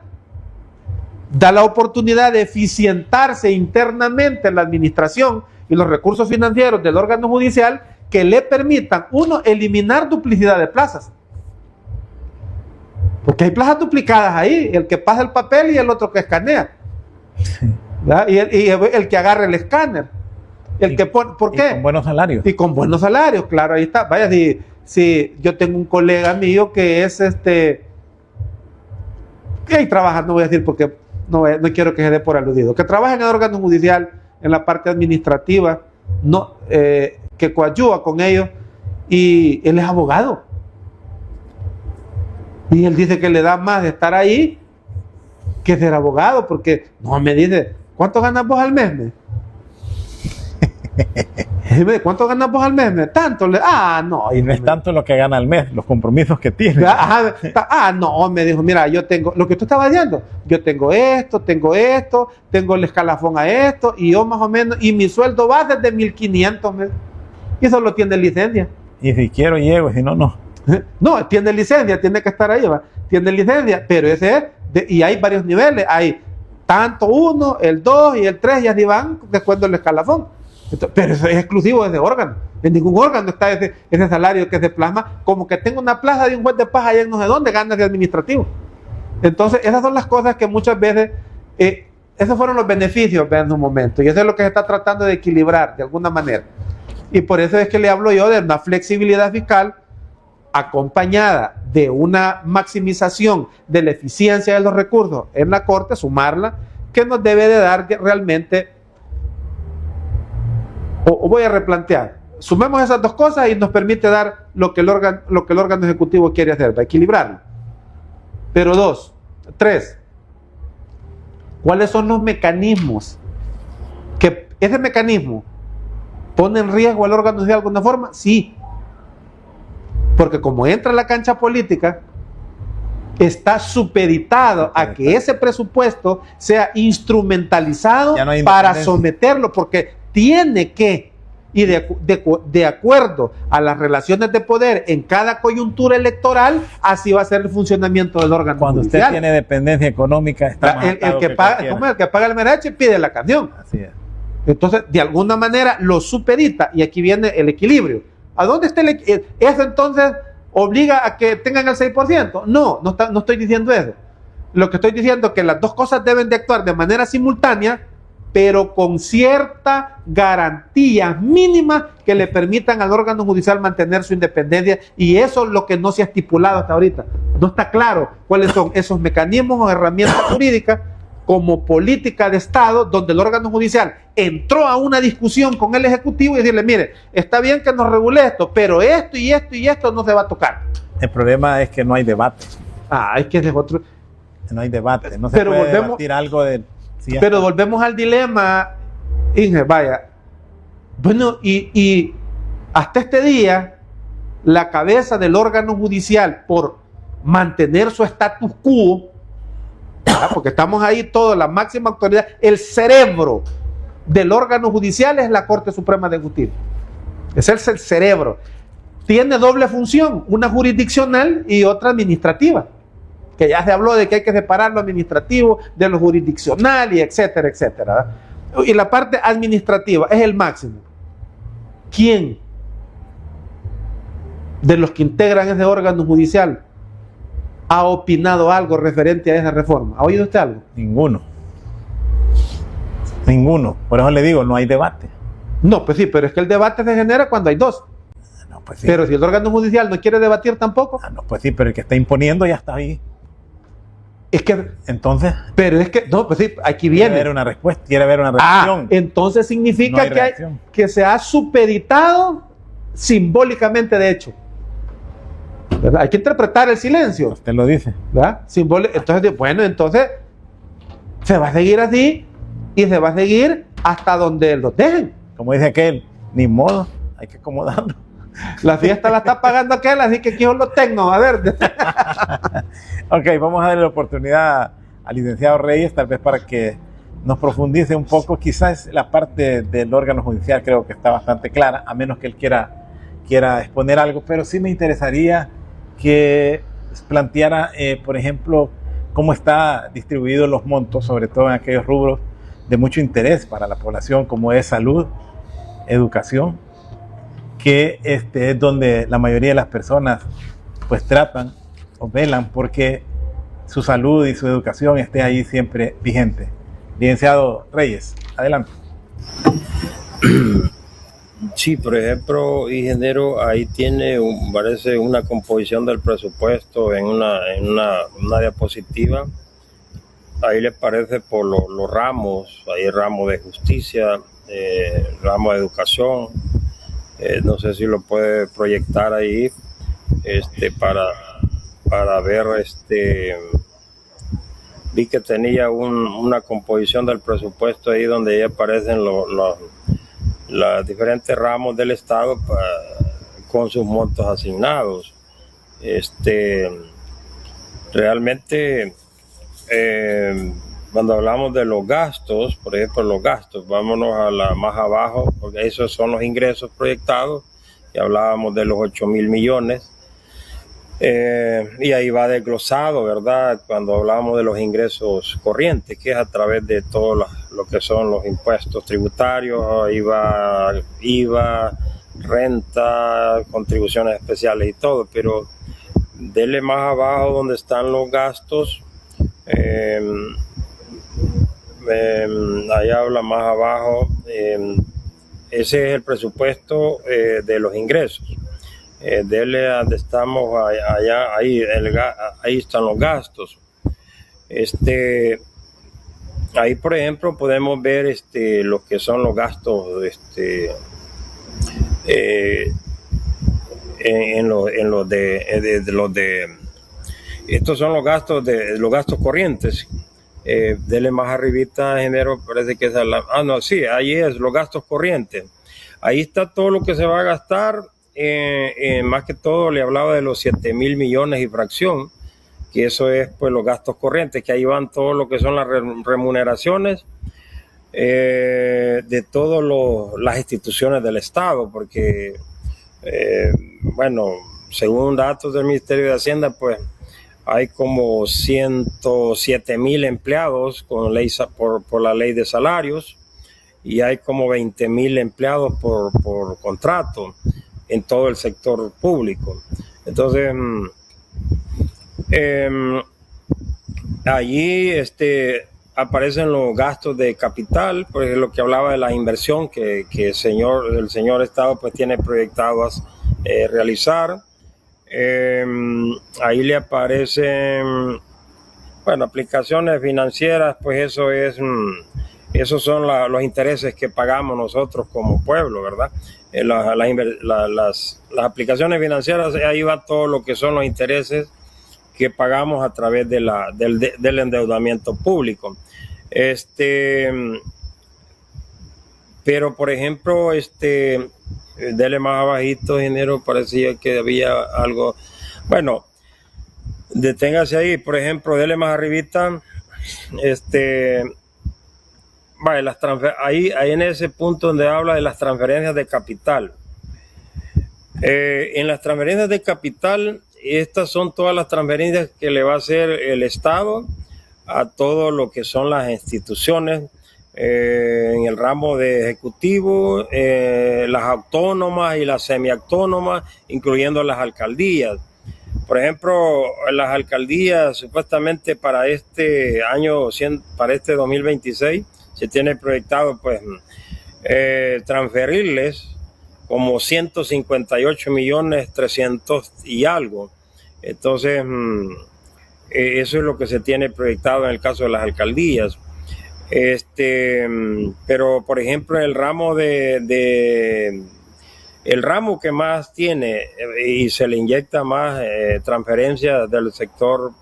Da la oportunidad de eficientarse internamente en la administración y los recursos financieros del órgano judicial, que le permitan, uno, eliminar duplicidad de plazas. Porque hay plazas duplicadas ahí, el que pasa el papel y el otro que escanea. Y el que agarra el escáner. El que pone, ¿por qué? Con buenos salarios. Y con buenos salarios, claro, ahí está. Vaya, si yo tengo un colega mío que es que ahí trabaja, no voy a decir porque no quiero que se dé por aludido, que trabaja en el órgano judicial, en la parte administrativa, que coadyuva con ellos, y él es abogado. Y él dice que le da más de estar ahí que ser abogado, porque no me dice, ¿cuánto ganas vos al mes? ¿Cuánto ganas vos al mes? Tanto. No. Y no es tanto lo que gana al mes, los compromisos que tiene. No, me dijo, mira, yo tengo, lo que tú estabas diciendo, yo tengo esto, tengo el escalafón a esto, y yo más o menos, y mi sueldo va desde 1,500, y solo tiene licencia. Y si quiero llego, si no, no. No, tiene licencia, tiene que estar ahí, ¿va? Tiene licencia, pero ese es, y hay varios niveles, hay tanto 1, el 2 y el 3, y así van después del escalafón. Pero eso es exclusivo de ese órgano. En ningún órgano está ese salario que se plasma, como que tengo una plaza de un juez de paz allá en no sé dónde, ganas de administrativo. Entonces, esas son las cosas que muchas veces, esos fueron los beneficios en su momento, y eso es lo que se está tratando de equilibrar de alguna manera. Y por eso es que le hablo yo de una flexibilidad fiscal acompañada de una maximización de la eficiencia de los recursos en la Corte, sumarla, que nos debe de dar realmente, o voy a replantear, sumemos esas dos cosas y nos permite dar lo que el órgano ejecutivo quiere hacer, para equilibrarlo. Pero 2, 3, ¿cuáles son los mecanismos que ese mecanismo pone en riesgo al órgano de alguna forma? Sí, porque como entra en la cancha política, está supeditado a que ese presupuesto sea instrumentalizado para someterlo, porque tiene que, y de acuerdo a las relaciones de poder en cada coyuntura electoral, así va a ser el funcionamiento del órgano Cuando judicial. Usted tiene dependencia económica, está más el que paga el merache pide la canción. Así es. Entonces, de alguna manera lo supedita, y aquí viene el equilibrio. ¿A dónde está eso? Entonces obliga a que tengan el 6%. No estoy diciendo eso. Lo que estoy diciendo es que las dos cosas deben de actuar de manera simultánea, pero con cierta garantía mínima que le permitan al órgano judicial mantener su independencia, y eso es lo que no se ha estipulado hasta ahorita. No está claro cuáles son esos mecanismos o herramientas jurídicas como política de Estado, donde el órgano judicial entró a una discusión con el Ejecutivo y decirle, mire, está bien que nos regule esto, pero esto y esto y esto no se va a tocar. El problema es que no hay debate. Es que es otro. No hay debate, no se puede debatir algo de... Pero volvemos al dilema, Inge, vaya. Bueno, y hasta este día, la cabeza del órgano judicial, por mantener su status quo, porque estamos ahí todos, la máxima autoridad, el cerebro del órgano judicial es la Corte Suprema de Justicia. Es el cerebro. Tiene doble función, una jurisdiccional y otra administrativa, que ya se habló de que hay que separar lo administrativo de lo jurisdiccional, y etcétera, etcétera. Y la parte administrativa es el máximo. ¿Quién de los que integran ese órgano judicial ha opinado algo referente a esa reforma? ¿Ha oído usted algo? Ninguno. Por eso le digo, no hay debate. No, pues sí, pero es que el debate se genera cuando hay dos. No, pues sí. Pero si el órgano judicial no quiere debatir tampoco. No, pues sí, pero el que está imponiendo ya está ahí. Es que, entonces, pero es que, no, pues sí, aquí viene. Quiere ver una respuesta, quiere ver una reacción. Entonces significa que se ha supeditado simbólicamente, de hecho. ¿Verdad? Hay que interpretar el silencio. Usted lo dice. ¿Verdad? Entonces, bueno, entonces se va a seguir así y se va a seguir hasta donde los dejen. Como dice aquel, ni modo, hay que acomodarlo. La fiesta la está pagando aquel, así que aquí yo lo tengo. A ver. Ok, vamos a darle la oportunidad al licenciado Reyes, tal vez para que nos profundice un poco. Quizás la parte del órgano judicial creo que está bastante clara, a menos que él quiera exponer algo, pero sí me interesaría que planteara, por ejemplo, cómo está distribuidos los montos, sobre todo en aquellos rubros de mucho interés para la población, como es salud, educación, que es donde la mayoría de las personas pues tratan o velan porque su salud y su educación esté ahí siempre vigente. Licenciado Reyes, adelante. Sí, por ejemplo, ingeniero, ahí tiene, parece una composición del presupuesto en una diapositiva. Ahí le parece por los ramos, hay ramo de justicia, ramo de educación, no sé si lo puede proyectar ahí, para ver, vi que tenía una composición del presupuesto ahí donde ya aparecen los diferentes ramos del Estado con sus montos asignados. Realmente, cuando hablamos de los gastos, por ejemplo, los gastos, vámonos a la más abajo, porque esos son los ingresos proyectados, y hablábamos de los 8.000 millones. Y ahí va desglosado, ¿verdad? Cuando hablamos de los ingresos corrientes, que es a través de todo lo que son los impuestos tributarios, IVA, renta, contribuciones especiales y todo, pero dele más abajo donde están los gastos, ahí habla más abajo, ese es el presupuesto de los ingresos. Dele donde estamos allá, ahí están los gastos. Ahí, por ejemplo, podemos ver lo que son los gastos estos son los gastos corrientes. Dele más arribita, ingeniero, parece que es ahí es los gastos corrientes. Ahí está todo lo que se va a gastar. Más que todo le hablaba de los 7.000 millones y fracción, que eso es pues los gastos corrientes, que ahí van todo lo que son las remuneraciones de todas las instituciones del Estado, porque según datos del Ministerio de Hacienda, pues hay como 107.000 empleados por la ley de salarios, y hay como 20.000 empleados por contrato en todo el sector público. Entonces, allí aparecen los gastos de capital, por ejemplo, lo que hablaba de la inversión que el señor Estado pues tiene proyectados realizar. Ahí le aparecen, aplicaciones financieras, pues esos son los intereses que pagamos nosotros como pueblo, ¿verdad? Las aplicaciones financieras, ahí va todo lo que son los intereses que pagamos a través del endeudamiento público. Pero, por ejemplo, dele más abajito, ingeniero, parecía que había algo. Bueno, deténgase ahí, por ejemplo, dele más arribita, ahí en ese punto donde habla de las transferencias de capital. En las transferencias de capital, estas son todas las transferencias que le va a hacer el Estado a todo lo que son las instituciones, en el ramo de ejecutivo, las autónomas y las semiautónomas, incluyendo las alcaldías. Por ejemplo, las alcaldías supuestamente para este año, para este 2026, se tiene proyectado pues transferirles como 158.300.000 y algo. Entonces, eso es lo que se tiene proyectado en el caso de las alcaldías. Pero, por ejemplo, el ramo el ramo que más tiene y se le inyecta más transferencias del sector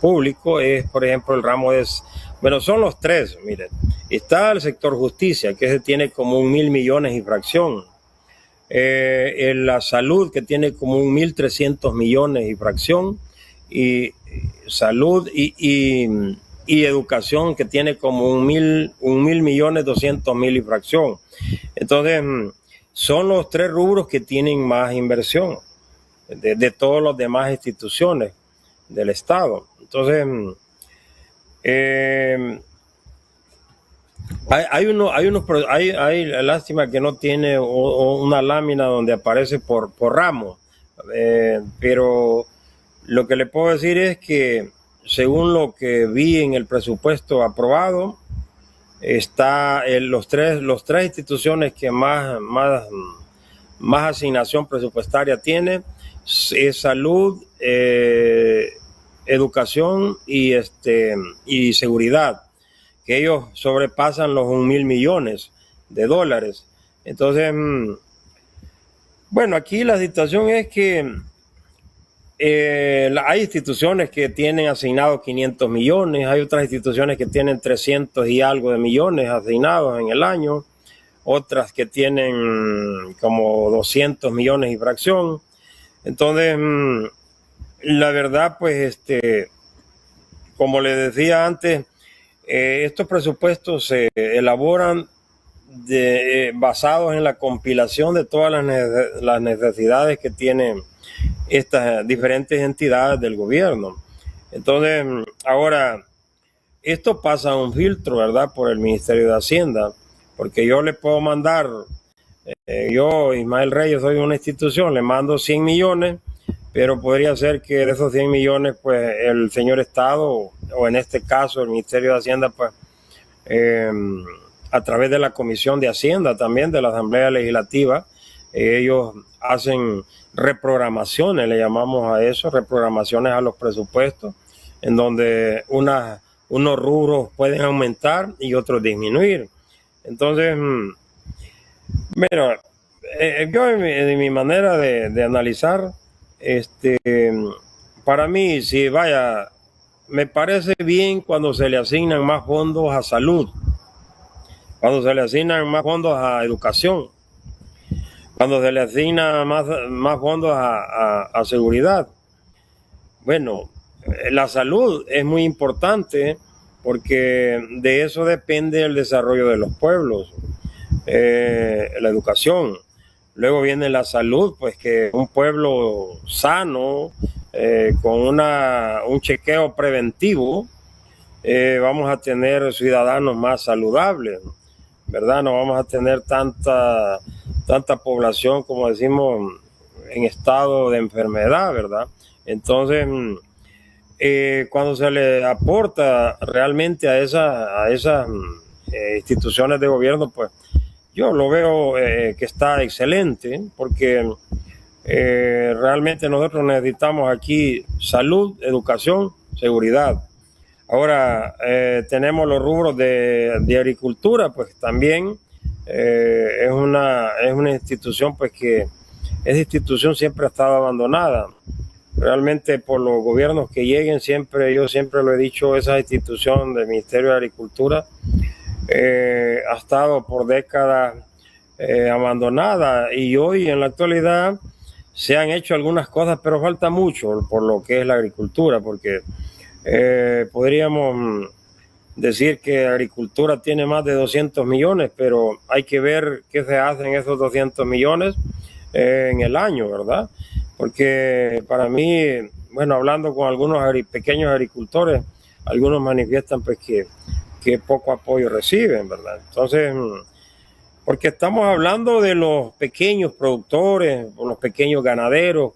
público es, por ejemplo, el ramo son los tres, miren. Está el sector justicia, que tiene como 1.000 millones y fracción. En la salud, que tiene como 1.300 millones y fracción. Y salud y educación, que tiene como 1.000.200.000 y fracción. Entonces, son los tres rubros que tienen más inversión de todas las demás instituciones del Estado. Entonces, hay lástima que no tiene una lámina donde aparece por ramo, pero lo que le puedo decir es que según lo que vi en el presupuesto aprobado, está los tres instituciones que más asignación presupuestaria tiene es salud, educación y seguridad, que ellos sobrepasan los 1,000 millones de dólares. Entonces, bueno, aquí la situación es que hay instituciones que tienen asignados 500 millones, hay otras instituciones que tienen 300 y algo de millones asignados en el año, otras que tienen como 200 millones y fracción. Entonces, la verdad, pues, como les decía antes, estos presupuestos se elaboran basados en la compilación de todas las necesidades que tienen estas diferentes entidades del gobierno. Entonces, ahora, esto pasa a un filtro, ¿verdad?, por el Ministerio de Hacienda, porque yo le puedo mandar, yo, Ismael Reyes, soy una institución, le mando 100 millones, pero podría ser que de esos 100 millones, pues, el señor Estado, o en este caso el Ministerio de Hacienda, pues, a través de la Comisión de Hacienda también, de la Asamblea Legislativa, ellos hacen reprogramaciones, le llamamos a eso, reprogramaciones a los presupuestos, en donde unos rubros pueden aumentar y otros disminuir. Entonces, bueno, yo en mi manera de analizar, para mí, me parece bien cuando se le asignan más fondos a salud, cuando se le asignan más fondos a educación, cuando se le asignan más fondos a seguridad. Bueno, la salud es muy importante porque de eso depende el desarrollo de los pueblos, la educación. Luego viene la salud, pues que un pueblo sano, con un chequeo preventivo, vamos a tener ciudadanos más saludables, ¿verdad? No vamos a tener tanta población, como decimos, en estado de enfermedad, ¿verdad? Entonces, cuando se le aporta realmente a esas instituciones de gobierno, pues yo lo veo que está excelente, porque realmente nosotros necesitamos aquí salud, educación, seguridad. Ahora tenemos los rubros de agricultura, pues también es una institución, pues que esa institución siempre ha estado abandonada. Realmente por los gobiernos que lleguen, yo siempre lo he dicho, esa institución del Ministerio de Agricultura ha estado por décadas abandonada, y hoy en la actualidad se han hecho algunas cosas, pero falta mucho por lo que es la agricultura, porque podríamos decir que la agricultura tiene más de 200 millones, pero hay que ver qué se hace en esos 200 millones en el año, ¿verdad? Porque para mí, bueno, hablando con algunos pequeños agricultores, algunos manifiestan pues que poco apoyo reciben, ¿verdad? Entonces, porque estamos hablando de los pequeños productores, o los pequeños ganaderos,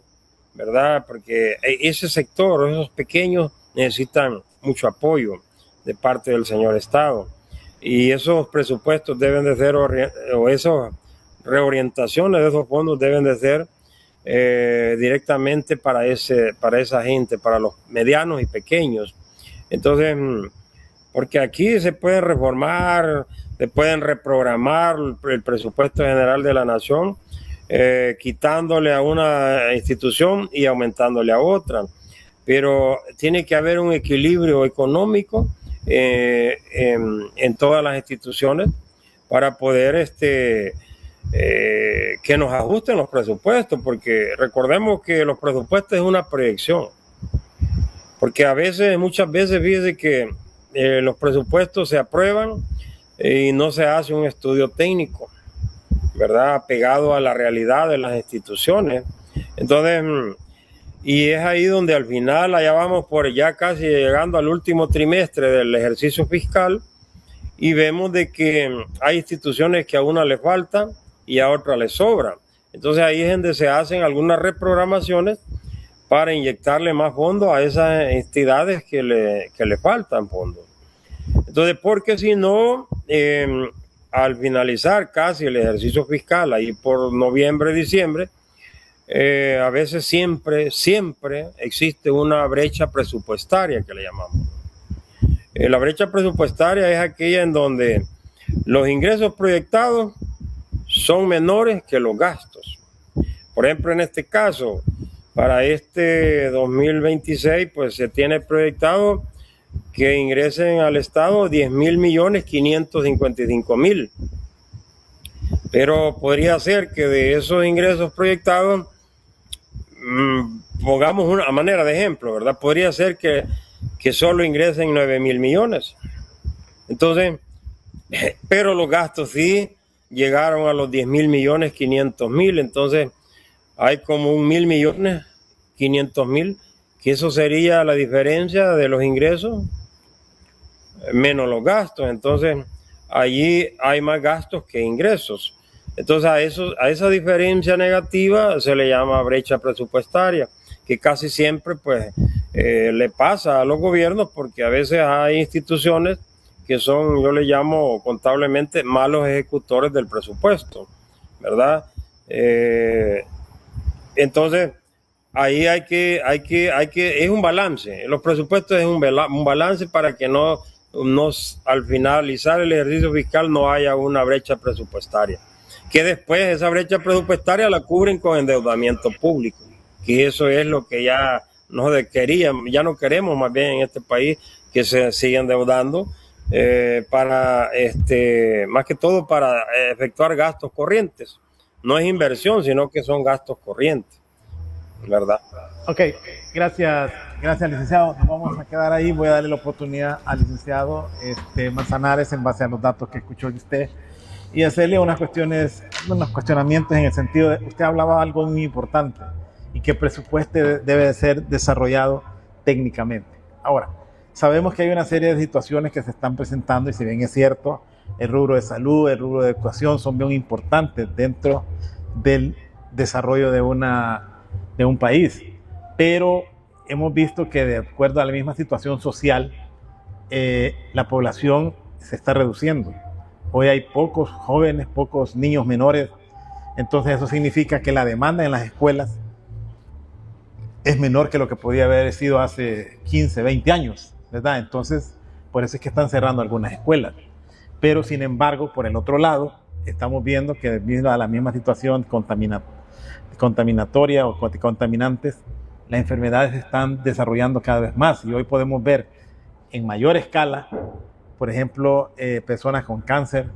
¿verdad? Porque ese sector, esos pequeños, necesitan mucho apoyo de parte del señor Estado. Y esos presupuestos deben de ser, o esas reorientaciones de esos fondos deben de ser directamente para esa gente, para los medianos y pequeños. Entonces, porque aquí se puede reformar, se pueden reprogramar el presupuesto general de la nación, quitándole a una institución y aumentándole a otra. Pero tiene que haber un equilibrio económico en todas las instituciones para poder que nos ajusten los presupuestos, porque recordemos que los presupuestos es una proyección, porque muchas veces fíjese que los presupuestos se aprueban y no se hace un estudio técnico, ¿verdad?, pegado a la realidad de las instituciones. Entonces, y es ahí donde al final, allá vamos por ya casi llegando al último trimestre del ejercicio fiscal, y vemos de que hay instituciones que a una le faltan y a otra le sobra. Entonces ahí es donde se hacen algunas reprogramaciones para inyectarle más fondos a esas entidades que le faltan fondos. Entonces, Entonces, porque si no, al finalizar casi el ejercicio fiscal, ahí por noviembre, diciembre, a veces siempre existe una brecha presupuestaria que le llamamos. La brecha presupuestaria es aquella en donde los ingresos proyectados son menores que los gastos. Por ejemplo, en este caso, para este 2026, pues se tiene proyectado que ingresen al Estado 10.555.000. Pero podría ser que de esos ingresos proyectados, pongamos una manera de ejemplo, ¿verdad? Podría ser que solo ingresen 9.000 millones. Entonces, pero los gastos sí llegaron a los 10.500.000. Entonces, hay como 1.000.500.000, que eso sería la diferencia de los ingresos menos los gastos. Entonces, allí hay más gastos que ingresos. Entonces, a esa diferencia negativa se le llama brecha presupuestaria, que casi siempre pues le pasa a los gobiernos, porque a veces hay instituciones que son, yo le llamo contablemente, malos ejecutores del presupuesto, ¿verdad? Entonces, ahí es un balance. Los presupuestos es un balance para que no al finalizar el ejercicio fiscal no haya una brecha presupuestaria. Que después esa brecha presupuestaria la cubren con endeudamiento público, que eso es lo que ya no queremos más bien en este país, que se siga endeudando para más que todo para efectuar gastos corrientes. No es inversión, sino que son gastos corrientes, ¿verdad? Ok, gracias, licenciado. Nos vamos a quedar ahí. Voy a darle la oportunidad al licenciado Manzanares, en base a los datos que escuchó de usted, y hacerle unos cuestionamientos en el sentido de, usted hablaba algo muy importante, y que el presupuesto debe de ser desarrollado técnicamente. Ahora, sabemos que hay una serie de situaciones que se están presentando, y si bien es cierto, el rubro de salud, el rubro de educación son bien importantes dentro del desarrollo de un país, pero hemos visto que de acuerdo a la misma situación social, la población se está reduciendo. Hoy hay pocos jóvenes, pocos niños menores, entonces eso significa que la demanda en las escuelas es menor que lo que podía haber sido hace 15, 20 años, ¿verdad? Entonces, por eso es que están cerrando algunas escuelas. Pero, sin embargo, por el otro lado, estamos viendo que debido a la misma situación contaminatoria o contaminantes, las enfermedades se están desarrollando cada vez más. Y hoy podemos ver en mayor escala, por ejemplo, personas con cáncer,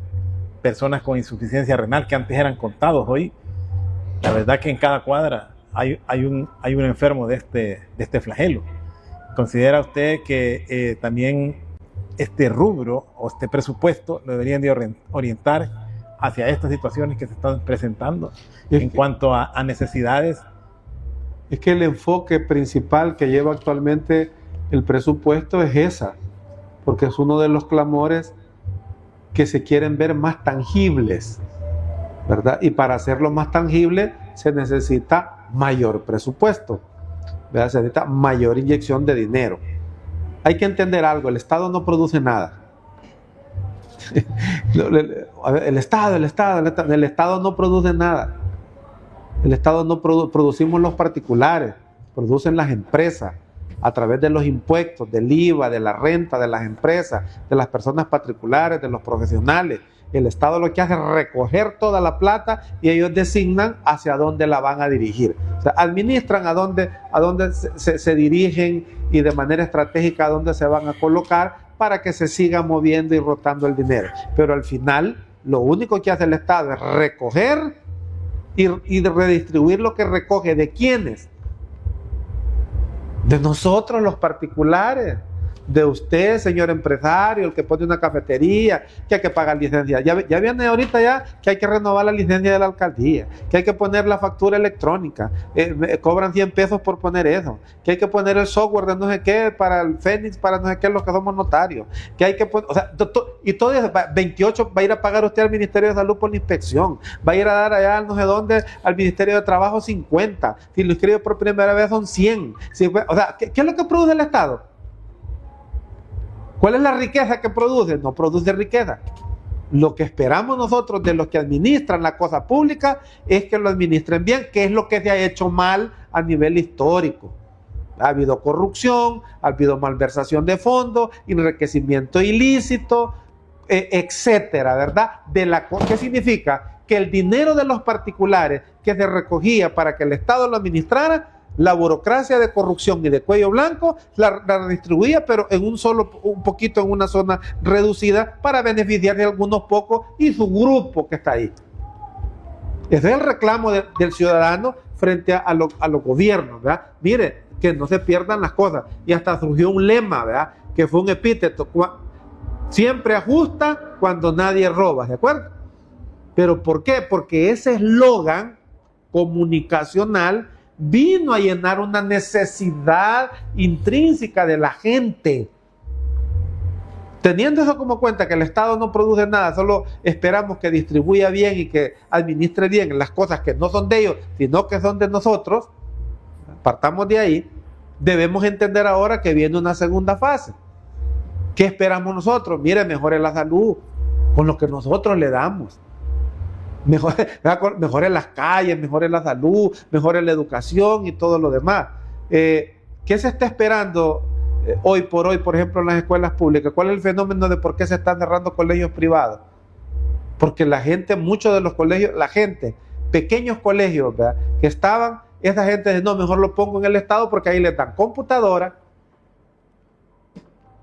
personas con insuficiencia renal, que antes eran contados. Hoy, la verdad que en cada cuadra hay un enfermo de este flagelo. ¿Considera usted que también este rubro o este presupuesto lo deberían de orientar hacia estas situaciones que se están presentando en cuanto a necesidades? Es que el enfoque principal que lleva actualmente el presupuesto es esa, porque es uno de los clamores que se quieren ver más tangibles, ¿verdad? Y para hacerlo más tangible se necesita mayor presupuesto, ¿verdad? Se necesita mayor inyección de dinero. Hay que entender algo, el Estado no produce nada. El Estado no produce nada. El Estado no producimos los particulares, producen las empresas a través de los impuestos, del IVA, de la renta de las empresas, de las personas particulares, de los profesionales. El Estado lo que hace es recoger toda la plata y ellos designan hacia dónde la van a dirigir. O sea, administran a dónde se dirigen y de manera estratégica a dónde se van a colocar para que se siga moviendo y rotando el dinero. Pero al final, lo único que hace el Estado es recoger y redistribuir lo que recoge. ¿De quiénes? De nosotros, los particulares. De usted, señor empresario, el que pone una cafetería, que hay que pagar licencia. Ya viene ahorita ya que hay que renovar la licencia de la alcaldía, que hay que poner la factura electrónica, cobran 100 pesos por poner eso, que hay que poner el software de no sé qué para el Fénix, para no sé qué, los que somos notarios, que hay que poner, o sea, y todo eso, 28 va a ir a pagar usted al Ministerio de Salud por la inspección, va a ir a dar allá no sé dónde al Ministerio de Trabajo 50, si lo inscribe por primera vez son 100, o sea, ¿qué es lo que produce el Estado? ¿Cuál es la riqueza que produce? No produce riqueza. Lo que esperamos nosotros de los que administran la cosa pública es que lo administren bien, que es lo que se ha hecho mal a nivel histórico. Ha habido corrupción, ha habido malversación de fondos, enriquecimiento ilícito, etcétera, ¿verdad? ¿Qué significa? Que el dinero de los particulares que se recogía para que el Estado lo administrara, la burocracia de corrupción y de cuello blanco la distribuía, pero en un poquito en una zona reducida para beneficiar de algunos pocos y su grupo que está ahí. Ese es el reclamo del ciudadano frente a los gobiernos, ¿verdad? Mire, que no se pierdan las cosas. Y hasta surgió un lema, ¿verdad? Que fue un epíteto: siempre ajusta cuando nadie roba, ¿de acuerdo? ¿Pero por qué? Porque ese eslogan comunicacional vino a llenar una necesidad intrínseca de la gente. Teniendo eso como cuenta, que el Estado no produce nada, solo esperamos que distribuya bien y que administre bien las cosas que no son de ellos, sino que son de nosotros, partamos de ahí. Debemos entender ahora que viene una segunda fase. ¿Qué esperamos nosotros? Mire, mejore la salud con lo que nosotros le damos. Mejore las calles, mejore la salud, mejore la educación y todo lo demás. ¿Qué se está esperando hoy por hoy, por ejemplo, en las escuelas públicas? ¿Cuál es el fenómeno de por qué se están cerrando colegios privados? Porque la gente, muchos de los colegios, la gente, pequeños colegios, ¿verdad?, que estaban, esa gente dice: no, mejor lo pongo en el Estado porque ahí les dan computadora,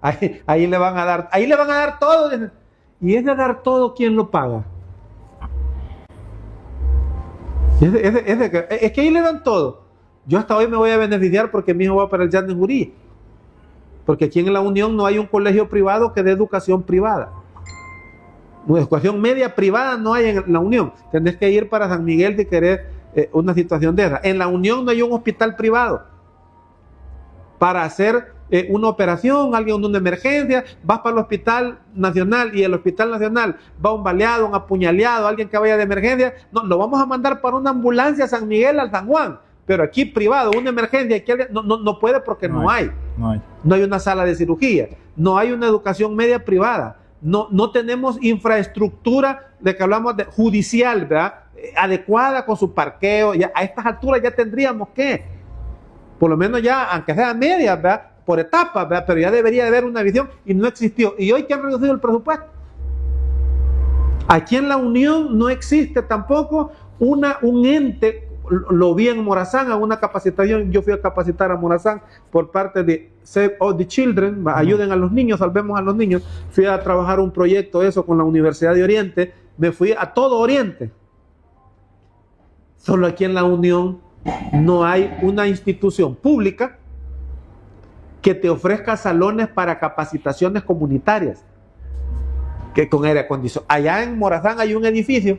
ahí le van a dar todo. Y ese dar todo, ¿quién lo paga? Es que ahí le dan todo. Yo hasta hoy me voy a beneficiar porque mi hijo va para el Jan de Jurí, porque aquí en la Unión no hay un colegio privado que dé educación privada. Educación media privada no hay en la Unión. Tendés que ir para San Miguel si querés una situación de esa. En la Unión no hay un hospital privado para hacer una operación, alguien de una emergencia. Vas para el Hospital Nacional y el Hospital Nacional va un baleado, un apuñaleado, alguien que vaya de emergencia. No, lo vamos a mandar para una ambulancia a San Miguel, al San Juan. Pero aquí privado, una emergencia, aquí no puede porque no hay. No hay una sala de cirugía, no hay una educación media privada, no tenemos infraestructura de que hablamos de judicial, ¿verdad?, adecuada con su parqueo. Ya, a estas alturas ya tendríamos que, por lo menos ya, aunque sea media, ¿verdad?, por etapas, ¿verdad?, pero ya debería de haber una visión y no existió. Y hoy que han reducido el presupuesto. Aquí en la Unión no existe tampoco un ente. Lo vi en Morazán, a una capacitación. Yo fui a capacitar a Morazán por parte de Save All the Children, ayuden a los niños, salvemos a los niños. Fui a trabajar un proyecto eso con la Universidad de Oriente, me fui a todo Oriente. Solo aquí en la Unión no hay una institución pública que te ofrezca salones para capacitaciones comunitarias, que con aire acondicionado. Allá en Morazán hay un edificio.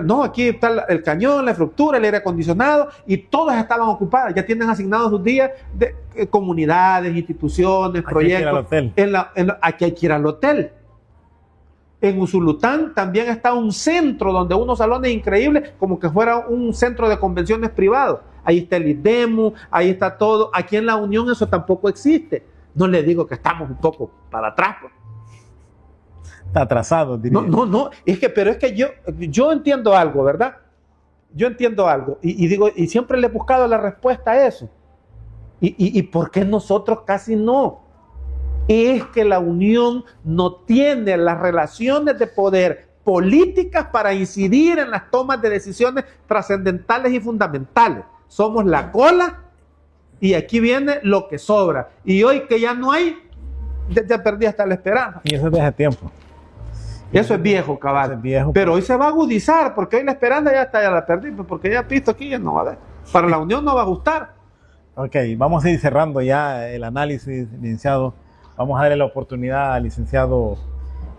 No, aquí está el cañón, la estructura, el aire acondicionado, y todas estaban ocupadas. Ya tienen asignados sus días de comunidades, instituciones, proyectos. Aquí hay que ir al hotel. En Usulután también está un centro donde unos salones increíbles, como que fuera un centro de convenciones privado. Ahí está el IDEMU, ahí está todo. Aquí en la Unión eso tampoco existe. No le digo que estamos un poco para atrás, pues. Está atrasado, diría. No, pero es que yo entiendo algo, ¿verdad? Yo entiendo algo y digo, y siempre le he buscado la respuesta a eso. ¿Y por qué nosotros casi no? Es que la Unión no tiene las relaciones de poder políticas para incidir en las tomas de decisiones trascendentales y fundamentales. Somos la cola y aquí viene lo que sobra. Y hoy que ya no hay, ya perdí hasta la esperanza. Y eso desde tiempo. Eso es viejo, cabal. Es viejo, pero hoy se va a agudizar, porque hoy la esperanza ya la perdí, porque ya visto aquí ya no va a ver. Para la Unión no va a gustar. Ok, vamos a ir cerrando ya el análisis, licenciado. Vamos a darle la oportunidad al licenciado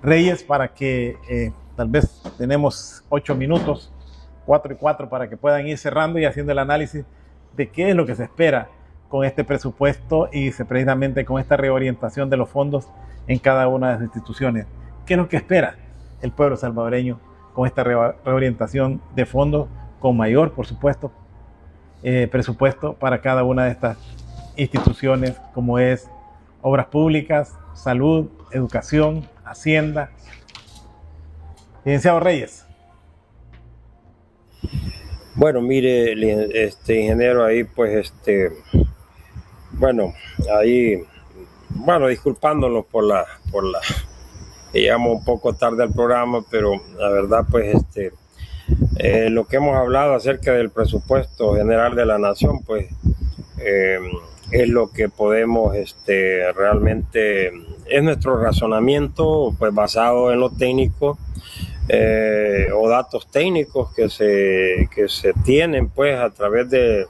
Reyes para que tal vez tenemos 8 minutos, 4 y 4, para que puedan ir cerrando y haciendo el análisis de qué es lo que se espera con este presupuesto y precisamente con esta reorientación de los fondos en cada una de las instituciones. ¿Qué es lo que espera el pueblo salvadoreño con esta reorientación de fondos, con mayor, por supuesto, presupuesto para cada una de estas instituciones, como es obras públicas, salud, educación, hacienda. Licenciado Reyes. Bueno, mire, ingeniero, ahí pues disculpándonos por la llegamos un poco tarde al programa, pero la verdad pues lo que hemos hablado acerca del presupuesto general de la nación, pues es lo que podemos realmente, es nuestro razonamiento pues basado en lo técnico, o datos técnicos que se tienen pues a través de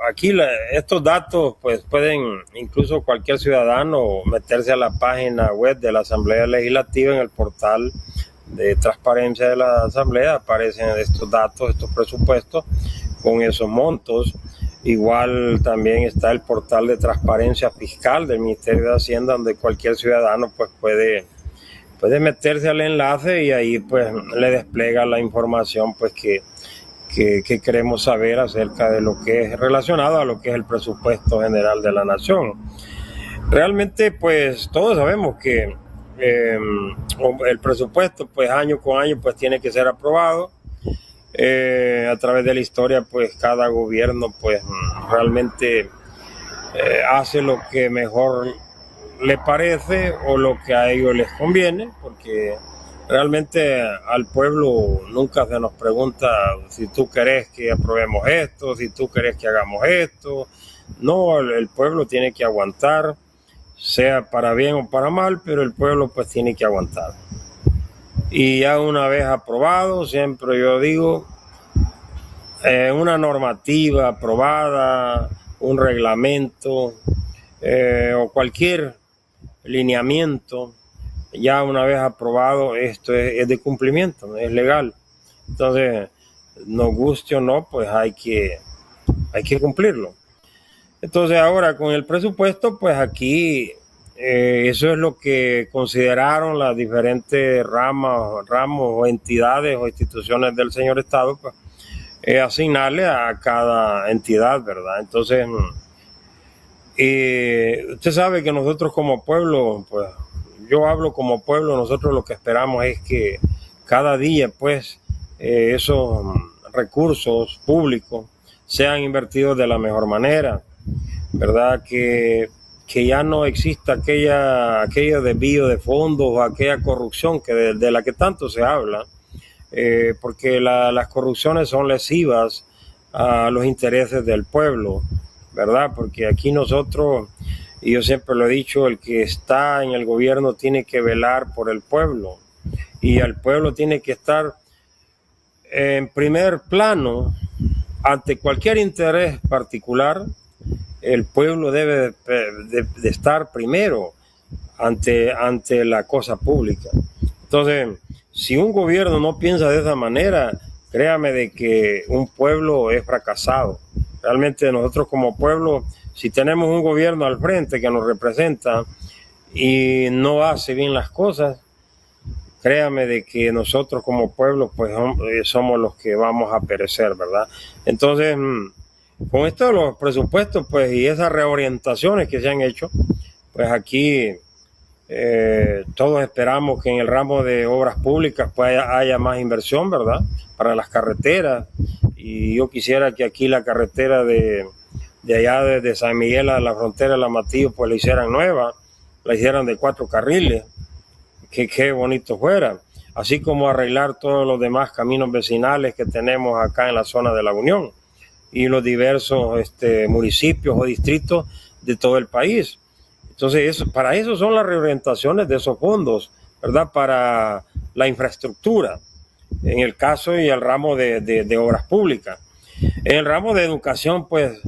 aquí estos datos pues pueden incluso cualquier ciudadano meterse a la página web de la Asamblea Legislativa. En el portal de transparencia de la Asamblea aparecen estos datos, estos presupuestos con esos montos. Igual también está el portal de transparencia fiscal del Ministerio de Hacienda, donde cualquier ciudadano pues puede meterse al enlace y ahí pues le despliega la información pues que queremos saber acerca de lo que es relacionado a lo que es el presupuesto general de la nación. Realmente pues todos sabemos que el presupuesto pues año con año pues tiene que ser aprobado. A través de la historia pues cada gobierno pues realmente hace lo que mejor le parece o lo que a ellos les conviene, porque realmente al pueblo nunca se nos pregunta si tú querés que aprobemos esto, si tú querés que hagamos esto. No, el pueblo tiene que aguantar, sea para bien o para mal, pero el pueblo pues tiene que aguantar. Y ya una vez aprobado, siempre yo digo, una normativa aprobada, un reglamento o cualquier lineamiento, ya una vez aprobado, esto es de cumplimiento, es legal. Entonces, nos guste o no, pues hay que cumplirlo. Entonces ahora con el presupuesto, pues aquí eso es lo que consideraron las diferentes ramos o entidades o instituciones del señor Estado, pues, asignarle a cada entidad, ¿verdad? Entonces, usted sabe que nosotros como pueblo, pues yo hablo como pueblo, nosotros lo que esperamos es que cada día, pues, esos recursos públicos sean invertidos de la mejor manera, ¿verdad? Que ya no exista aquello desvío de fondos o aquella corrupción de la que tanto se habla, porque las corrupciones son lesivas a los intereses del pueblo, ¿verdad? Porque aquí nosotros, y yo siempre lo he dicho, el que está en el gobierno tiene que velar por el pueblo y el pueblo tiene que estar en primer plano ante cualquier interés particular. El pueblo debe de estar primero ante la cosa pública. Entonces, si un gobierno no piensa de esa manera, créame de que un pueblo es fracasado. Realmente nosotros como pueblo, si tenemos un gobierno al frente que nos representa y no hace bien las cosas, créame de que nosotros como pueblo pues somos los que vamos a perecer, ¿verdad? Entonces, con esto de los presupuestos pues y esas reorientaciones que se han hecho, pues aquí todos esperamos que en el ramo de obras públicas pues haya más inversión, ¿verdad? Para las carreteras, y yo quisiera que aquí la carretera de allá desde San Miguel a la frontera de La Matillo pues la hicieran nueva, la hicieran de 4 carriles, que qué bonito fuera, así como arreglar todos los demás caminos vecinales que tenemos acá en la zona de La Unión y los diversos municipios o distritos de todo el país. Entonces, para eso son las reorientaciones de esos fondos, ¿verdad? Para la infraestructura, en el caso y el ramo de obras públicas. En el ramo de educación, pues,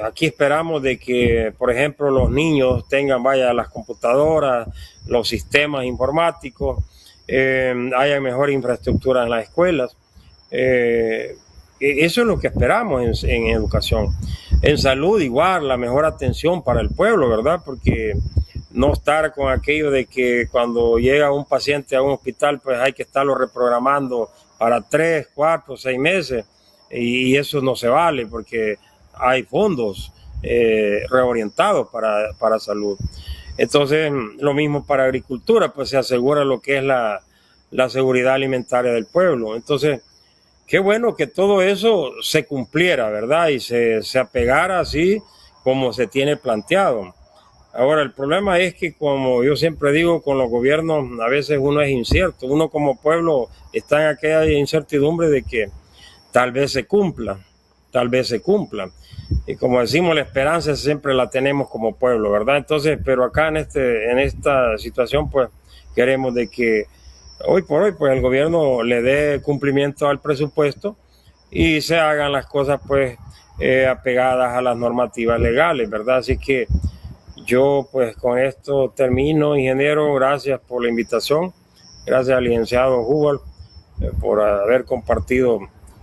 aquí esperamos de que, por ejemplo, los niños tengan, las computadoras, los sistemas informáticos, haya mejor infraestructura en las escuelas. Eso es lo que esperamos en educación. En salud igual, la mejor atención para el pueblo, ¿verdad? Porque no estar con aquello de que cuando llega un paciente a un hospital, pues hay que estarlo reprogramando para 3, 4, 6 meses. Y eso no se vale porque hay fondos reorientados para salud. Entonces, lo mismo para agricultura, pues se asegura lo que es la seguridad alimentaria del pueblo. Entonces, qué bueno que todo eso se cumpliera, ¿verdad? Y se apegara así como se tiene planteado. Ahora, el problema es que, como yo siempre digo, con los gobiernos a veces uno es incierto. Uno como pueblo está en aquella incertidumbre de que tal vez se cumpla. Y como decimos, la esperanza siempre la tenemos como pueblo, ¿verdad? Entonces, pero acá en esta situación, pues, queremos de que hoy por hoy, pues, el gobierno le dé cumplimiento al presupuesto y se hagan las cosas, pues, apegadas a las normativas legales, ¿verdad? Así que yo, pues, con esto termino, ingeniero. Gracias por la invitación. Gracias al licenciado Hubal por haber compartido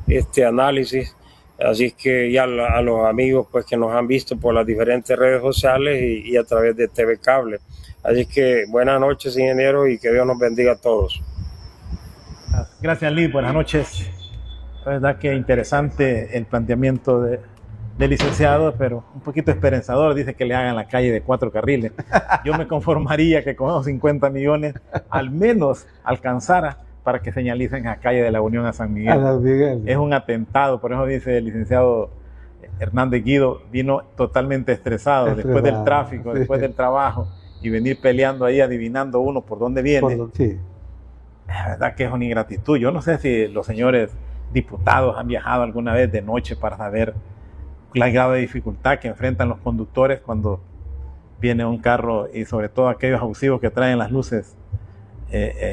este análisis. Así que ya a los amigos, pues, que nos han visto por las diferentes redes sociales y a través de TV Cable. Así que buenas noches, ingeniero, y que Dios nos bendiga a todos. Gracias, Lee. Buenas noches. La verdad que interesante el planteamiento del licenciado, pero un poquito esperanzador. Dice que le hagan la calle de 4 carriles. Yo me conformaría que con esos 50 millones al menos alcanzara para que señalicen la calle de la Unión a San Miguel. Es un atentado, por eso dice el licenciado Hernández Guido, vino totalmente estresado después del tráfico, sí, después del trabajo, y venir peleando ahí, adivinando uno por dónde viene. Sí. La verdad que es una ingratitud. Yo no sé si los señores diputados han viajado alguna vez de noche para saber el grado de dificultad que enfrentan los conductores cuando viene un carro, y sobre todo aquellos abusivos que traen las luces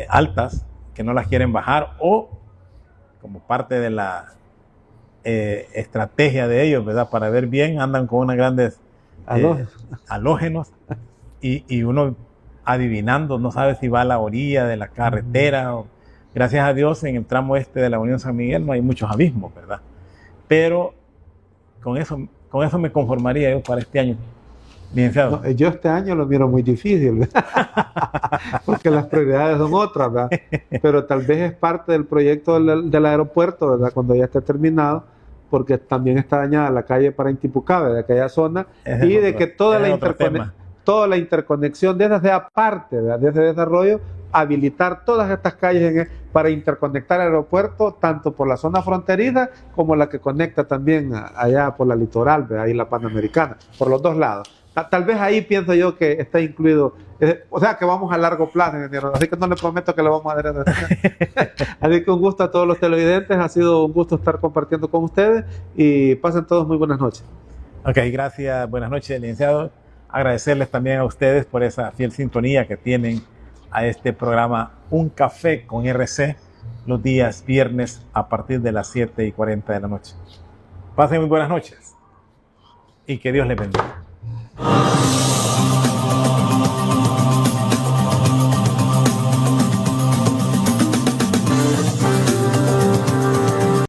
altas, que no las quieren bajar, o como parte de la estrategia de ellos, ¿verdad? Para ver bien, andan con unas grandes halógenos y uno adivinando, no sabe si va a la orilla de la carretera. Gracias a Dios, en el tramo este de la Unión San Miguel no hay muchos abismos, ¿verdad? Pero con eso me conformaría yo para este año. Licenciado. No, yo este año lo miro muy difícil, porque las prioridades son otras, ¿verdad? Pero tal vez es parte del proyecto del aeropuerto, ¿verdad? Cuando ya esté terminado, porque también está dañada la calle para Intipucá, de aquella zona, y de que toda la interconexión de esa sea parte, ¿verdad? De ese desarrollo, habilitar todas estas calles para interconectar el aeropuerto, tanto por la zona fronteriza como la que conecta también allá por la litoral, ¿verdad? Ahí la Panamericana, por los dos lados. Tal vez ahí pienso yo que está incluido, o sea que vamos a largo plazo, ingeniero, así que no le prometo que lo vamos a hacer. Así que un gusto a todos los televidentes, ha sido un gusto estar compartiendo con ustedes y pasen todos muy buenas noches. Ok, gracias, buenas noches, licenciado. Agradecerles también a ustedes por esa fiel sintonía que tienen a este programa Un Café con RC los días viernes a partir de las 7:40 de la noche. Pasen muy buenas noches y que Dios les bendiga.